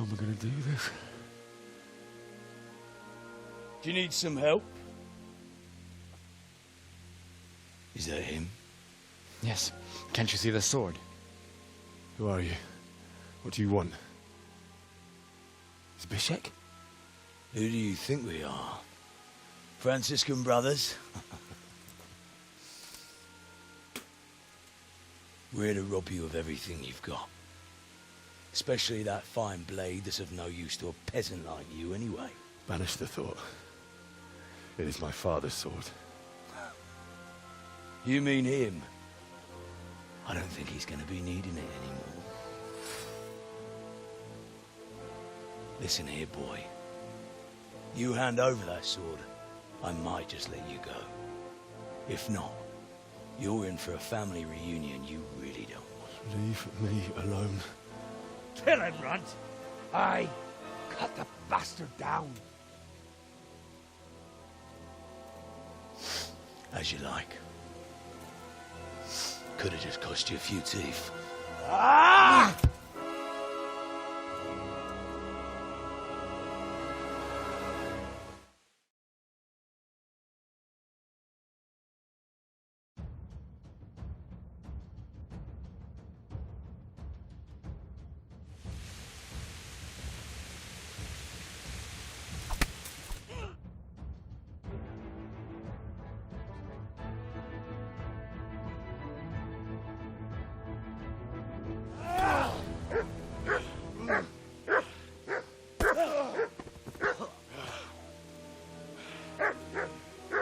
am I going to do this? Do you need some help? Is that him? Yes. Can't you see the sword? Who are you? What do you want? Zbyszek? Who do you think we are? Franciscan brothers? We're here to rob you of everything you've got. Especially that fine blade that's of no use to a peasant like you anyway. Banish the thought. It is my father's sword. You mean him? I don't think he's going to be needing it anymore. Listen here, boy. You hand over that sword, I might just let you go. If not, you're in for a family reunion you really don't want. Leave me alone. Kill him, Runt! Aye, cut the bastard down. As you like. Could have just cost you a few teeth. Ah!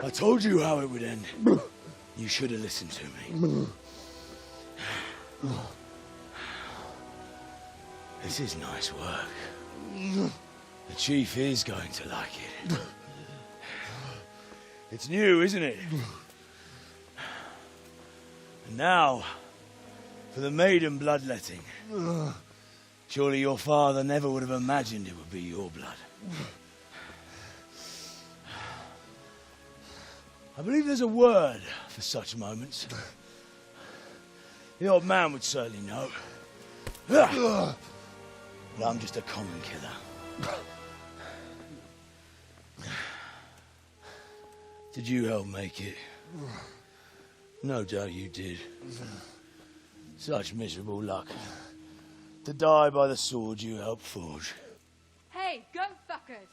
I told you how it would end. You should have listened to me. This is nice work. The chief is going to like it. It's new, isn't it? And now, for the maiden bloodletting. Surely your father never would have imagined it would be your blood. I believe there's a word for such moments. The old man would certainly know. But I'm just a common killer. Did you help make it? No doubt you did. Such miserable luck. To die by the sword you helped forge. Hey, go fuckers!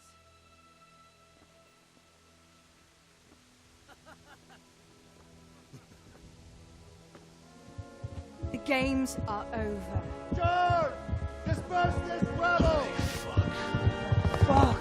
The games are over. George! Disperse this rebel! Fuck.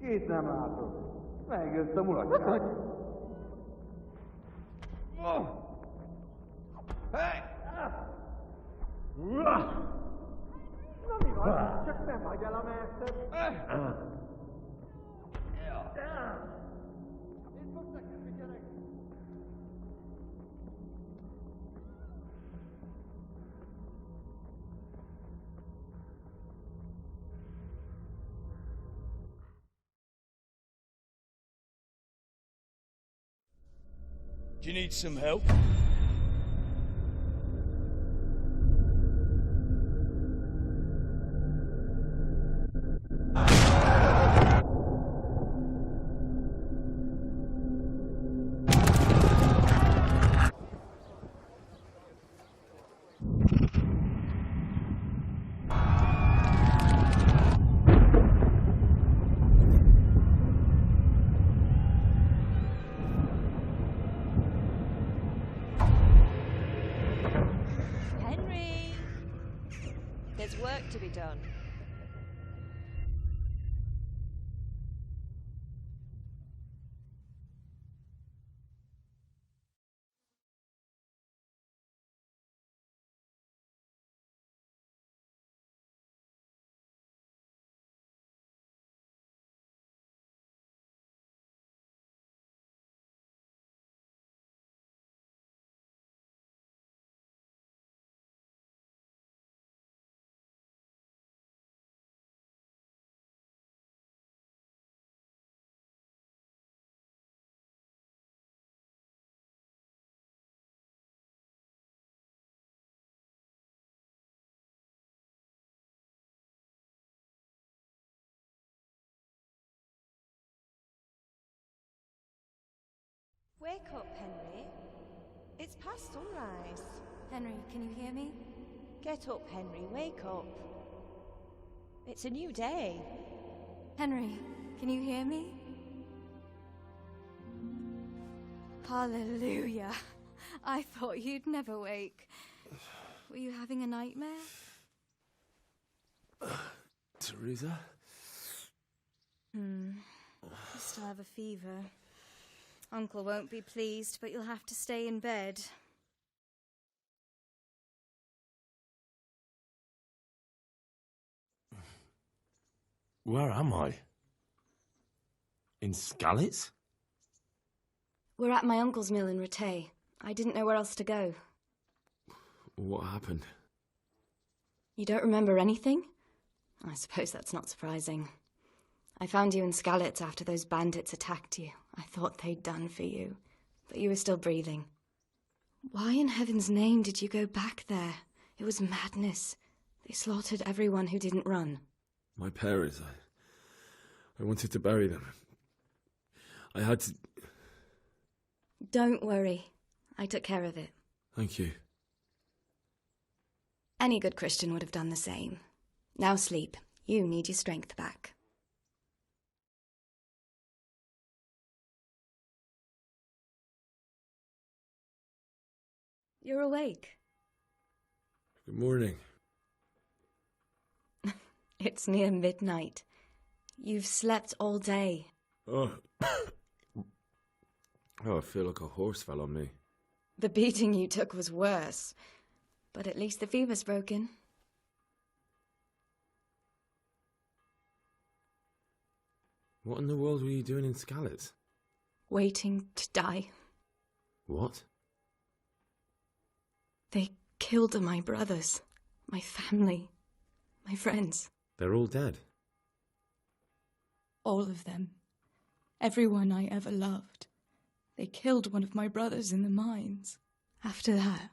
Két nem látok. Megöltem urat. Hey! Na mi van? Csak nem hagy el a mester. Én fog neked, gyerek. Do you need some help? Henry! There's work to be done. Wake up, Henry. It's past sunrise. Henry, can you hear me? Get up, Henry. Wake up. It's a new day. Henry, can you hear me? Hallelujah. I thought you'd never wake. Were you having a nightmare? Teresa? You still have a fever. Uncle won't be pleased, but you'll have to stay in bed. Where am I? In Skalitz? We're at my uncle's mill in Rattay. I didn't know where else to go. What happened? You don't remember anything? I suppose that's not surprising. I found you in Skalitz after those bandits attacked you. I thought they'd done for you, but you were still breathing. Why in heaven's name did you go back there? It was madness. They slaughtered everyone who didn't run. My parents, I wanted to bury them. I had to... Don't worry. I took care of it. Thank you. Any good Christian would have done the same. Now sleep. You need your strength back. You're awake. Good morning. It's near midnight. You've slept all day. Oh. Oh, I feel like a horse fell on me. The beating you took was worse, but at least the fever's broken. What in the world were you doing in Skalitz? Waiting to die. What? They killed my brothers, my family, my friends. They're all dead. All of them. Everyone I ever loved. They killed one of my brothers in the mines. After that,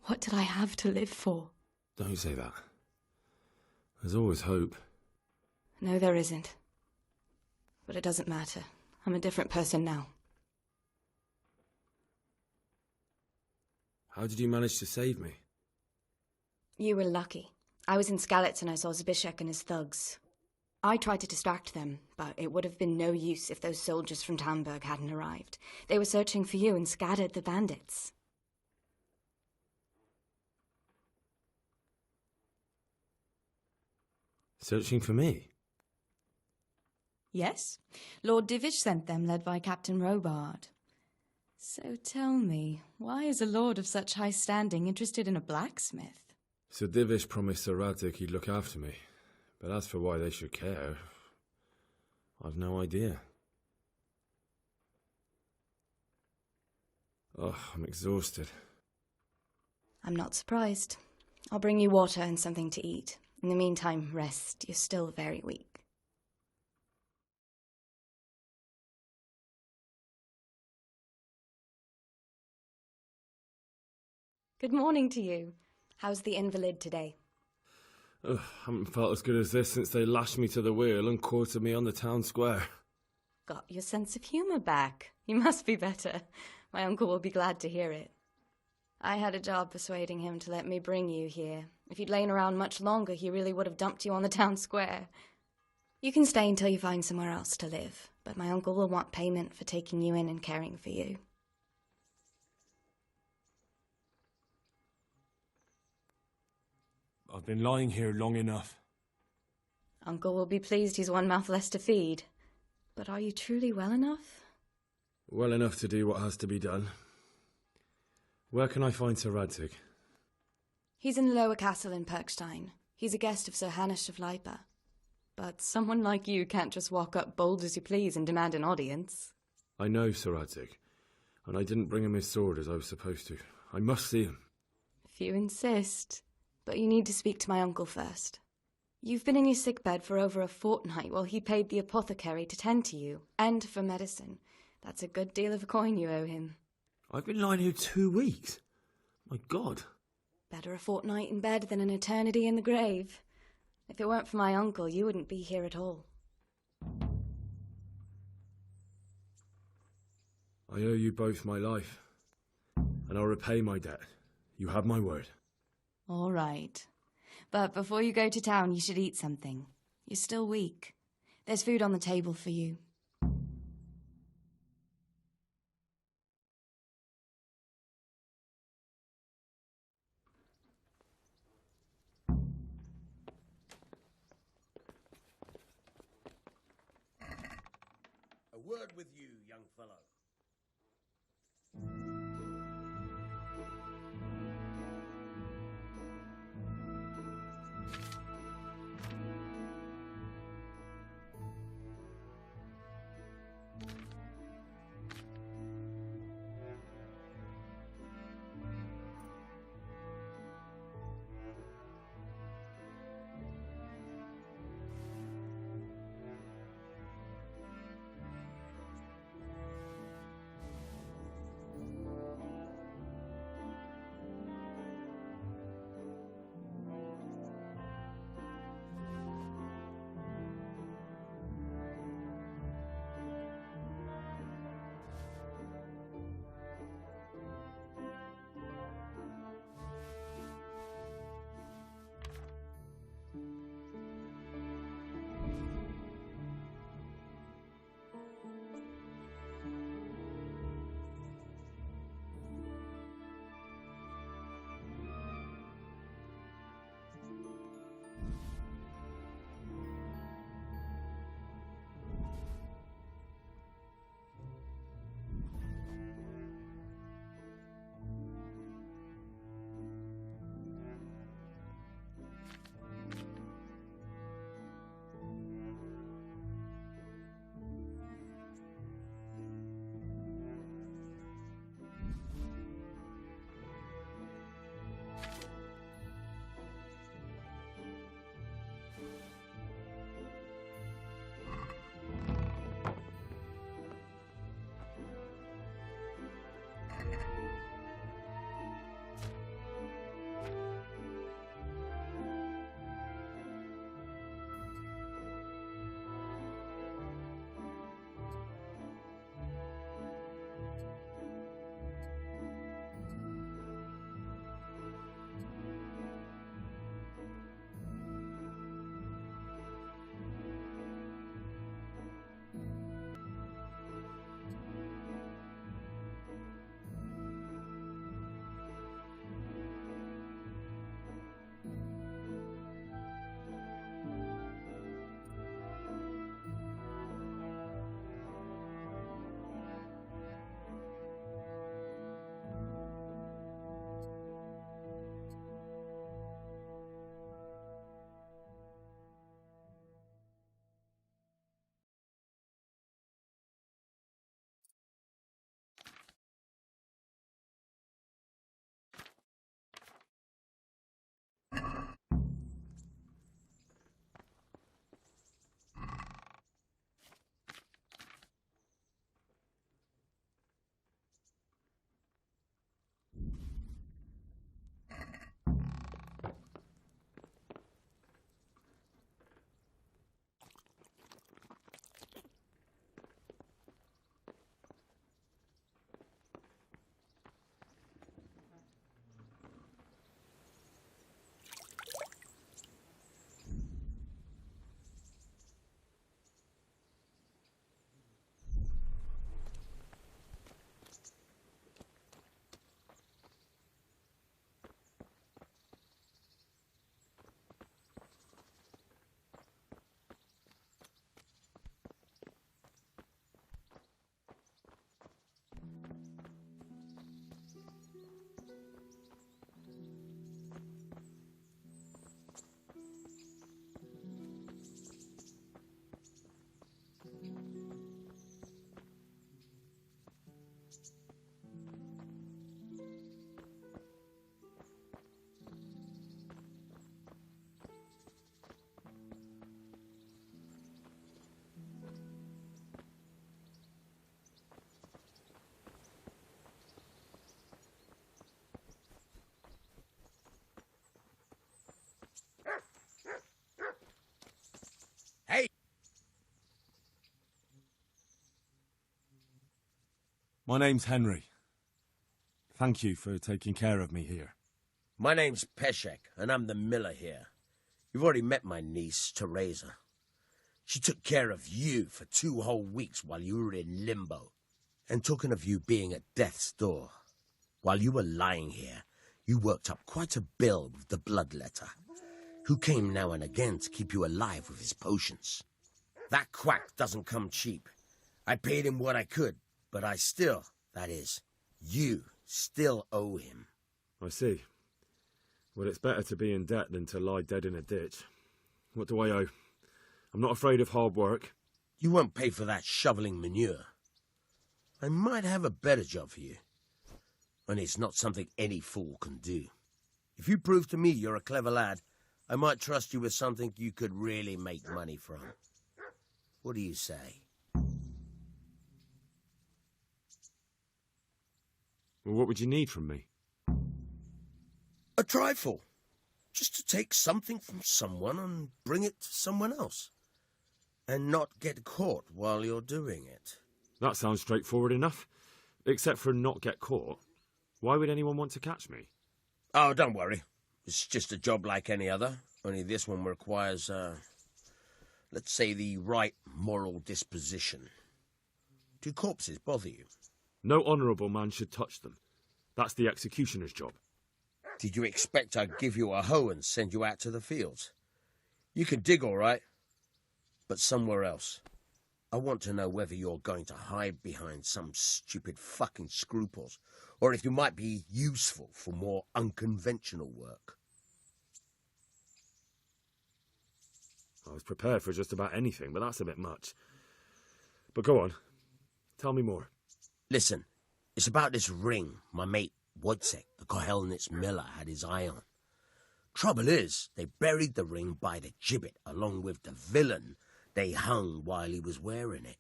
what did I have to live for? Don't say that. There's always hope. No, there isn't. But it doesn't matter. I'm a different person now. How did you manage to save me? You were lucky. I was in Skalitz and I saw Zbyszek and his thugs. I tried to distract them, but it would have been no use if those soldiers from Talmberg hadn't arrived. They were searching for you and scattered the bandits. Searching for me? Yes, Lord Divish sent them, led by Captain Robard. So tell me, why is a lord of such high standing interested in a blacksmith? Sir Divish promised Sir Radzig he'd look after me, but as for why they should care, I've no idea. Oh, I'm exhausted. I'm not surprised. I'll bring you water and something to eat. In the meantime, rest. You're still very weak. Good morning to you. How's the invalid today? Ugh, haven't felt as good as this since they lashed me to the wheel and quartered me on the town square. Got your sense of humour back. You must be better. My uncle will be glad to hear it. I had a job persuading him to let me bring you here. If you'd lain around much longer, he really would have dumped you on the town square. You can stay until you find somewhere else to live, but my uncle will want payment for taking you in and caring for you. I've been lying here long enough. Uncle will be pleased he's one mouth less to feed. But are you truly well enough? Well enough to do what has to be done. Where can I find Sir Radzig? He's in the lower castle in Perkstein. He's a guest of Sir Hanush of Leipa. But someone like you can't just walk up bold as you please and demand an audience. I know Sir Radzig, and I didn't bring him his sword as I was supposed to. I must see him. If you insist. But you need to speak to my uncle first. You've been in your sickbed for over a fortnight while he paid the apothecary to tend to you, and for medicine. That's a good deal of a coin you owe him. I've been lying here 2 weeks. My God. Better a fortnight in bed than an eternity in the grave. If it weren't for my uncle, you wouldn't be here at all. I owe you both my life, and I'll repay my debt. You have my word. All right. But before you go to town, you should eat something. You're still weak. There's food on the table for you. A word with you, young fellow. My name's Henry. Thank you for taking care of me here. My name's Peshek, and I'm the miller here. You've already met my niece, Teresa. She took care of you for 2 whole weeks while you were in limbo. And talking of you being at death's door, while you were lying here, you worked up quite a bill with the bloodletter, who came now and again to keep you alive with his potions. That quack doesn't come cheap. I paid him what I could, but I still, that is, you still owe him. I see. Well, it's better to be in debt than to lie dead in a ditch. What do I owe? I'm not afraid of hard work. You won't pay for that shoveling manure. I might have a better job for you. And it's not something any fool can do. If you prove to me you're a clever lad, I might trust you with something you could really make money from. What do you say? Well, what would you need from me? A trifle. Just to take something from someone and bring it to someone else. And not get caught while you're doing it. That sounds straightforward enough. Except for not get caught. Why would anyone want to catch me? Oh, don't worry. It's just a job like any other. Only this one requires, let's say, the right moral disposition. Do corpses bother you? No honourable man should touch them. That's the executioner's job. Did you expect I'd give you a hoe and send you out to the fields? You can dig all right, but somewhere else. I want to know whether you're going to hide behind some stupid fucking scruples, or if you might be useful for more unconventional work. I was prepared for just about anything, but that's a bit much. But go on. Tell me more. Listen, it's about this ring my mate Wojciech, the Kohelnitz miller, had his eye on. Trouble is, they buried the ring by the gibbet along with the villain they hung while he was wearing it.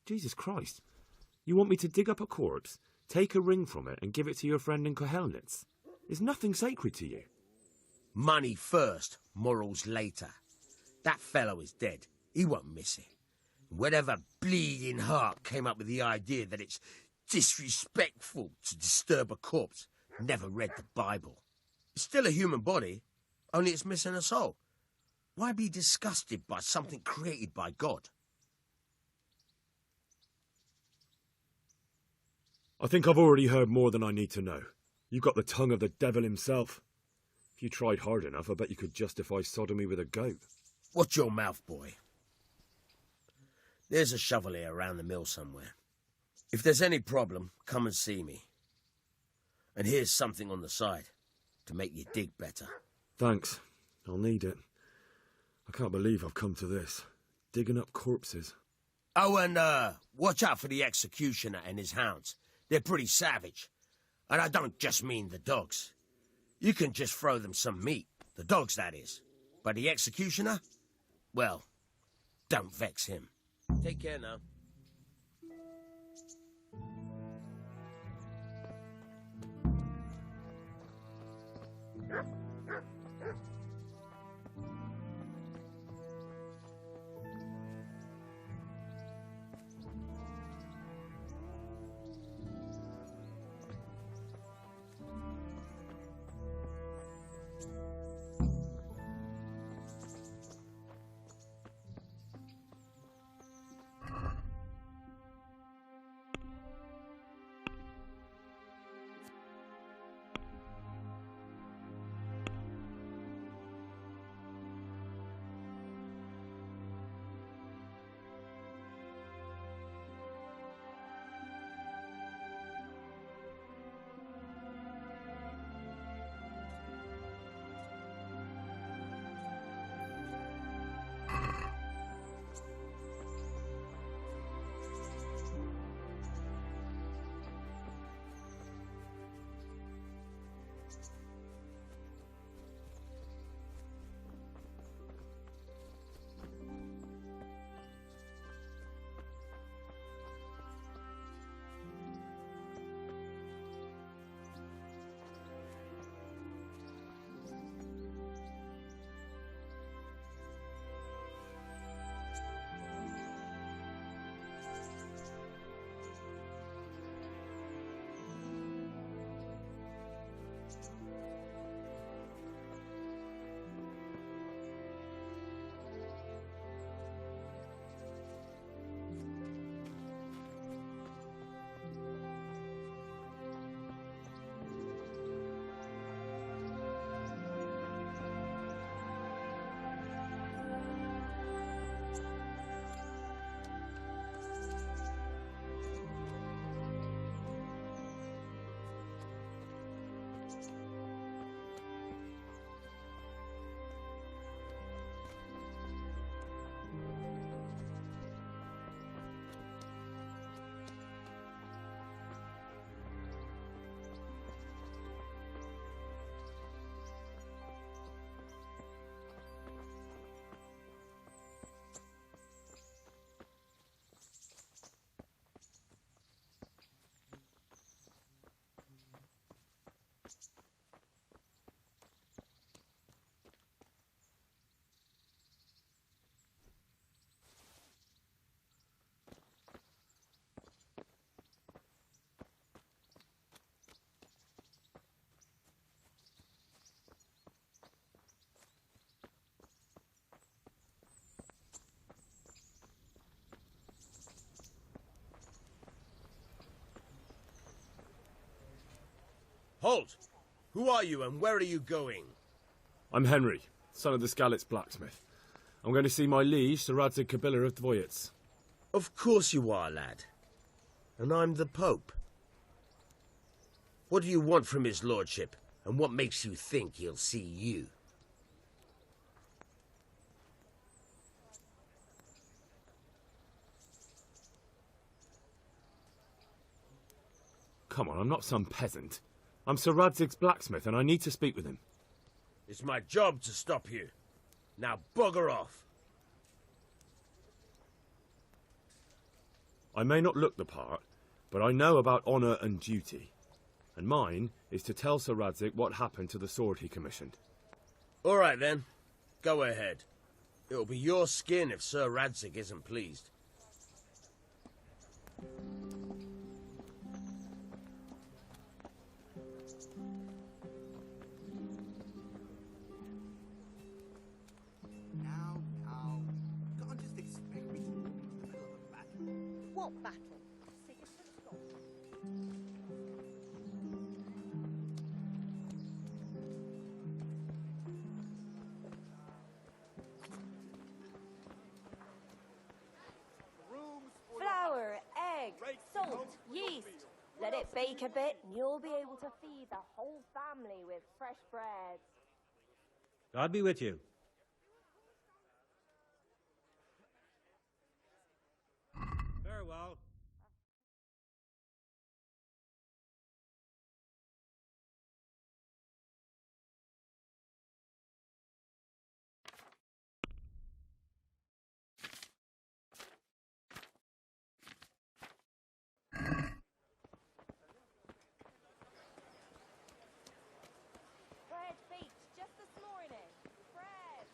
Jesus Christ. You want me to dig up a corpse, take a ring from it, and give it to your friend in Kohelnitz? Is nothing sacred to you? Money first, morals later. That fellow is dead. He won't miss it. Whatever bleeding heart came up with the idea that it's disrespectful to disturb a corpse never read the Bible. It's still a human body, only it's missing a soul. Why be disgusted by something created by God? I think I've already heard more than I need to know. You've got the tongue of the devil himself. If you tried hard enough, I bet you could justify sodomy with a goat. Watch your mouth, boy. There's a shovel here around the mill somewhere. If there's any problem, come and see me. And here's something on the side to make you dig better. Thanks. I'll need it. I can't believe I've come to this. Digging up corpses. Oh, and watch out for the executioner and his hounds. They're pretty savage. And I don't just mean the dogs. You can just throw them some meat. The dogs, that is. But the executioner? Well, don't vex him. Take care now. Halt! Who are you and where are you going? I'm Henry, son of the Skalitz blacksmith. I'm going to see my liege, Sir Radzig Kobyla of Dvoyets. Of course you are, lad. And I'm the Pope. What do you want from his lordship, and what makes you think he'll see you? Come on, I'm not some peasant. I'm Sir Radzig's blacksmith, and I need to speak with him. It's my job to stop you. Now bugger off. I may not look the part, but I know about honour and duty. And mine is to tell Sir Radzig what happened to the sword he commissioned. All right, then. Go ahead. It'll be your skin if Sir Radzig isn't pleased. Can't just expect me to walk into the middle of a battle. What battle? Sigismund's daughter. Flour, egg, salt, yeast. Let it bake a bit and you'll be able to feed the whole family with fresh bread. God be with you. Farewell. Bread baked just this morning. Bread.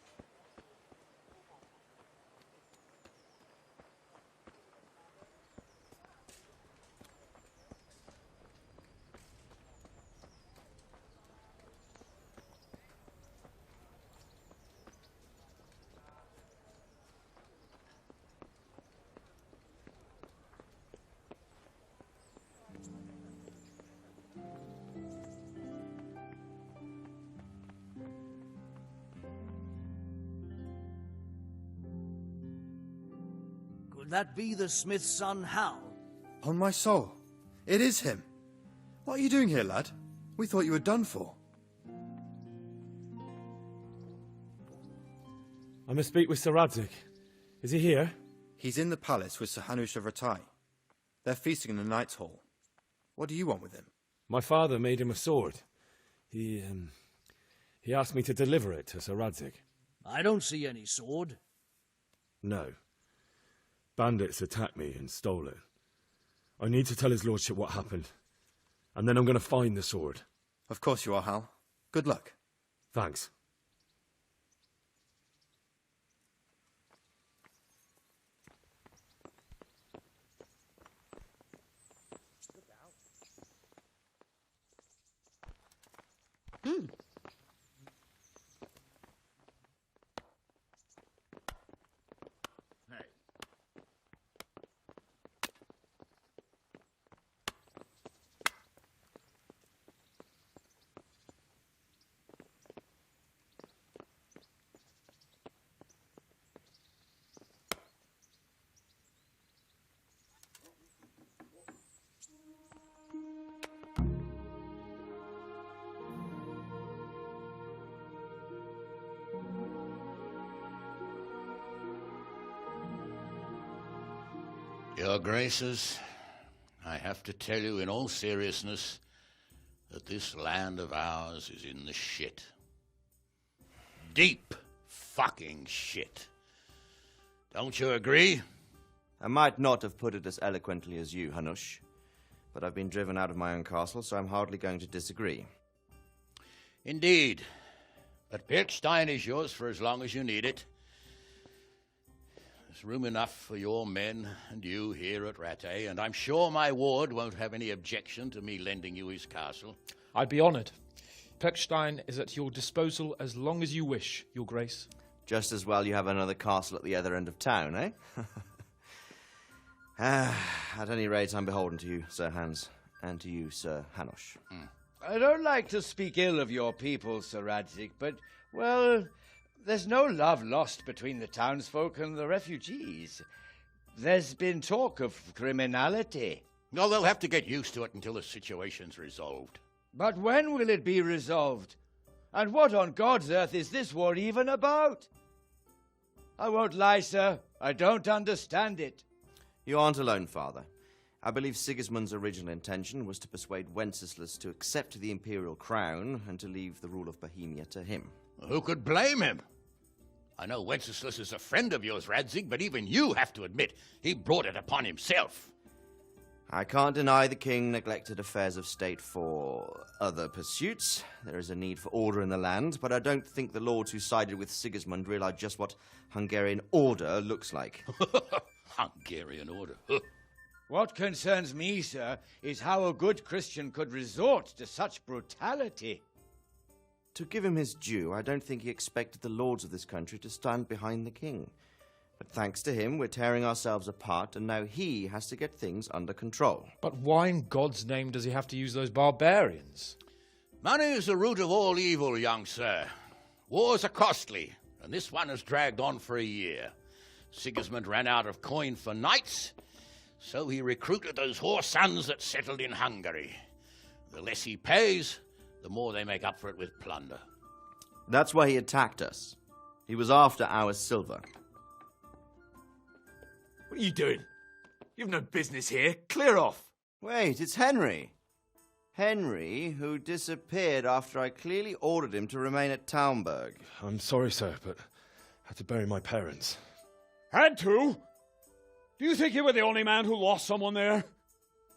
Could that be the smith's son, Hal? On my soul, it is him. What are you doing here, lad? We thought you were done for. I must speak with Sir Radzig. Is he here? He's in the palace with Sir Hanush of Rattay. They're feasting in the Knight's Hall. What do you want with him? My father made him a sword. He asked me to deliver it to Sir Radzig. I don't see any sword. No. Bandits attacked me and stole it. I need to tell his lordship what happened. And then I'm going to find the sword. Of course you are, Hal. Good luck. Thanks. Your Graces, I have to tell you in all seriousness that this land of ours is in the shit. Deep fucking shit. Don't you agree? I might not have put it as eloquently as you, Hanush, but I've been driven out of my own castle, so I'm hardly going to disagree. Indeed. But Pirkstein is yours for as long as you need it. There's room enough for your men and you here at Rattay, and I'm sure my ward won't have any objection to me lending you his castle. I'd be honoured. Pirkstein is at your disposal as long as you wish, Your Grace. Just as well you have another castle at the other end of town, eh? At any rate, I'm beholden to you, Sir Hans, and to you, Sir Hanush. I don't like to speak ill of your people, Sir Radzig, but, well, there's no love lost between the townsfolk and the refugees. There's been talk of criminality. No, they'll have to get used to it until the situation's resolved. But when will it be resolved? And what on God's earth is this war even about? I won't lie, sir. I don't understand it. You aren't alone, Father. I believe Sigismund's original intention was to persuade Wenceslas to accept the imperial crown and to leave the rule of Bohemia to him. Who could blame him? I know Wenceslas is a friend of yours, Radzig, but even you have to admit he brought it upon himself. I can't deny the king neglected affairs of state for other pursuits. There is a need for order in the land, but I don't think the lords who sided with Sigismund realized just what Hungarian order looks like. Hungarian order? What concerns me, sir, is how a good Christian could resort to such brutality. To give him his due, I don't think he expected the lords of this country to stand behind the king. But thanks to him, we're tearing ourselves apart, and now he has to get things under control. But why in God's name does he have to use those barbarians? Money is the root of all evil, young sir. Wars are costly, and this one has dragged on for a year. Sigismund ran out of coin for knights, so he recruited those whore sons that settled in Hungary. The less he pays, the more they make up for it with plunder. That's why he attacked us. He was after our silver. What are you doing? You've no business here. Clear off. Wait, it's Henry. Henry, who disappeared after I clearly ordered him to remain at Taumberg. I'm sorry, sir, but I had to bury my parents. Had to? Do you think you were the only man who lost someone there?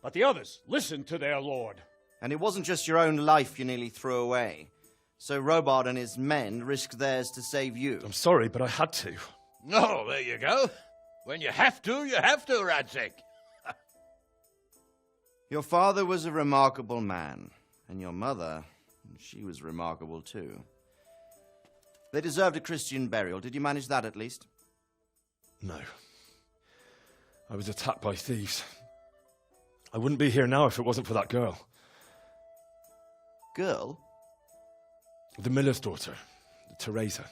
But the others listened to their lord. And it wasn't just your own life you nearly threw away. So Robard and his men risked theirs to save you. I'm sorry, but I had to. Oh, there you go. When you have to, Radzig. Your father was a remarkable man, and your mother, she was remarkable too. They deserved a Christian burial. Did you manage that at least? No. I was attacked by thieves. I wouldn't be here now if it wasn't for that girl. Girl? The miller's daughter, Teresa.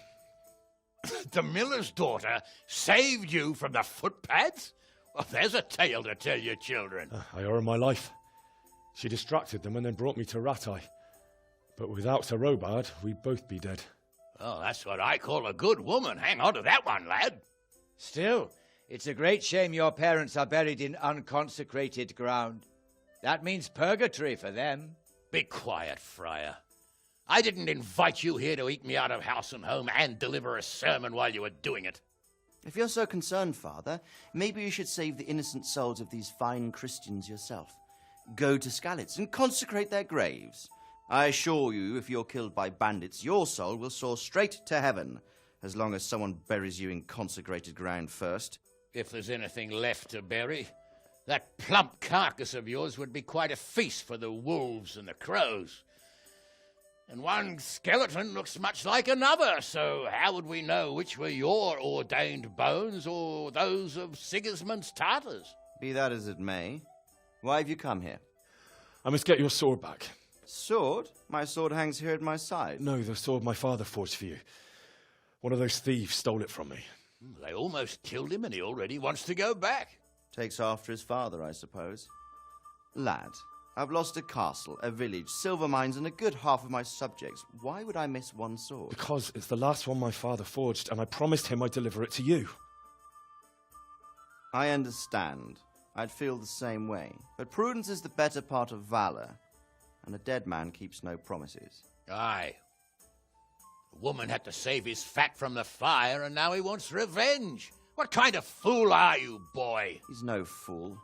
The miller's daughter saved you from the footpads? Well, there's a tale to tell your children. I owe her my life. She distracted them and then brought me to Ratai. But without Sir Robard, we'd both be dead. Oh, that's what I call a good woman. Hang on to that one, lad. Still, it's a great shame your parents are buried in unconsecrated ground. That means purgatory for them. Be quiet, friar. I didn't invite you here to eat me out of house and home and deliver a sermon while you were doing it. If you're so concerned, Father, maybe you should save the innocent souls of these fine Christians yourself. Go to Skalitz and consecrate their graves. I assure you, if you're killed by bandits, your soul will soar straight to heaven, as long as someone buries you in consecrated ground first. If there's anything left to bury, that plump carcass of yours would be quite a feast for the wolves and the crows. And one skeleton looks much like another, so how would we know which were your ordained bones or those of Sigismund's Tartars? Be that as it may, why have you come here? I must get your sword back. Sword? My sword hangs here at my side. No, the sword my father forged for you. One of those thieves stole it from me. They almost killed him and he already wants to go back. Takes after his father, I suppose. Lad, I've lost a castle, a village, silver mines, and a good half of my subjects. Why would I miss one sword? Because it's the last one my father forged, and I promised him I'd deliver it to you. I understand. I'd feel the same way. But prudence is the better part of valor, and a dead man keeps no promises. Aye. The woman had to save his fat from the fire, and now he wants revenge. What kind of fool are you, boy? He's no fool.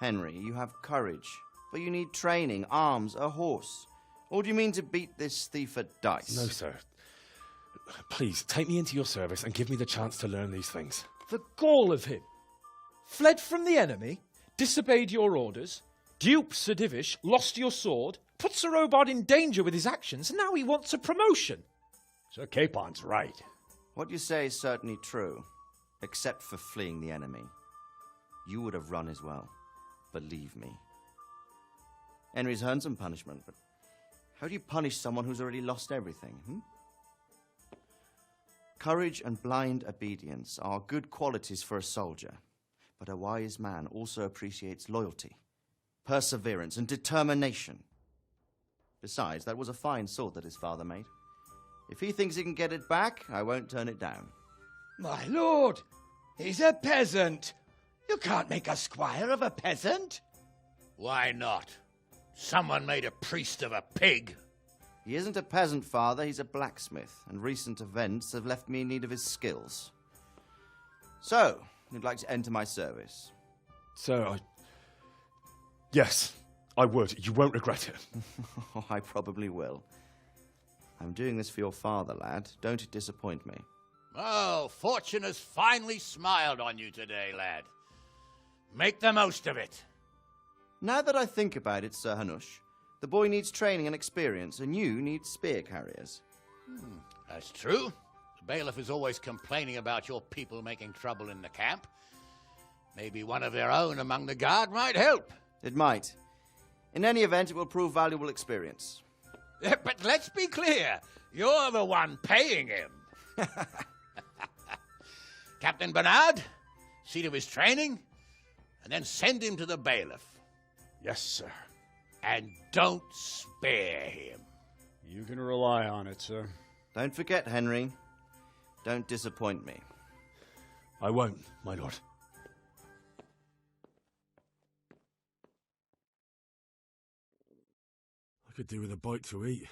Henry, you have courage. But you need training, arms, a horse. Or do you mean to beat this thief at dice? No, sir. Please, take me into your service and give me the chance to learn these things. The gall of him. Fled from the enemy, disobeyed your orders, duped Sir Divish, lost your sword, put Sir Robard in danger with his actions, and now he wants a promotion. Sir Capon's right. What you say is certainly true, except for fleeing the enemy. You would have run as well. Believe me. Henry's earned some punishment, but How do you punish someone who's already lost everything? Courage and blind obedience are good qualities for a soldier, but a wise man also appreciates loyalty, perseverance, and determination. Besides, that was a fine sword that his father made. If he thinks he can get it back, I won't turn it down. My lord, he's a peasant. You can't make a squire of a peasant. Why not? Someone made a priest of a pig. He isn't a peasant, father. He's a blacksmith, and recent events have left me in need of his skills. So, you'd like to enter my service? Sir, Yes, I would. You won't regret it. Oh, I probably will. I'm doing this for your father, lad. Don't disappoint me. Oh, fortune has finally smiled on you today, lad. Make the most of it. Now that I think about it, Sir Hanush, the boy needs training and experience, and you need spear carriers. That's true. The bailiff is always complaining about your people making trouble in the camp. Maybe one of their own among the guard might help. It might. In any event, it will prove valuable experience. But let's be clear. You're the one paying him. Captain Bernard, see to his training, and then send him to the bailiff. Yes, sir. And don't spare him. You can rely on it, sir. Don't forget, Henry. Don't disappoint me. I won't, my lord. I could do with a bite to eat.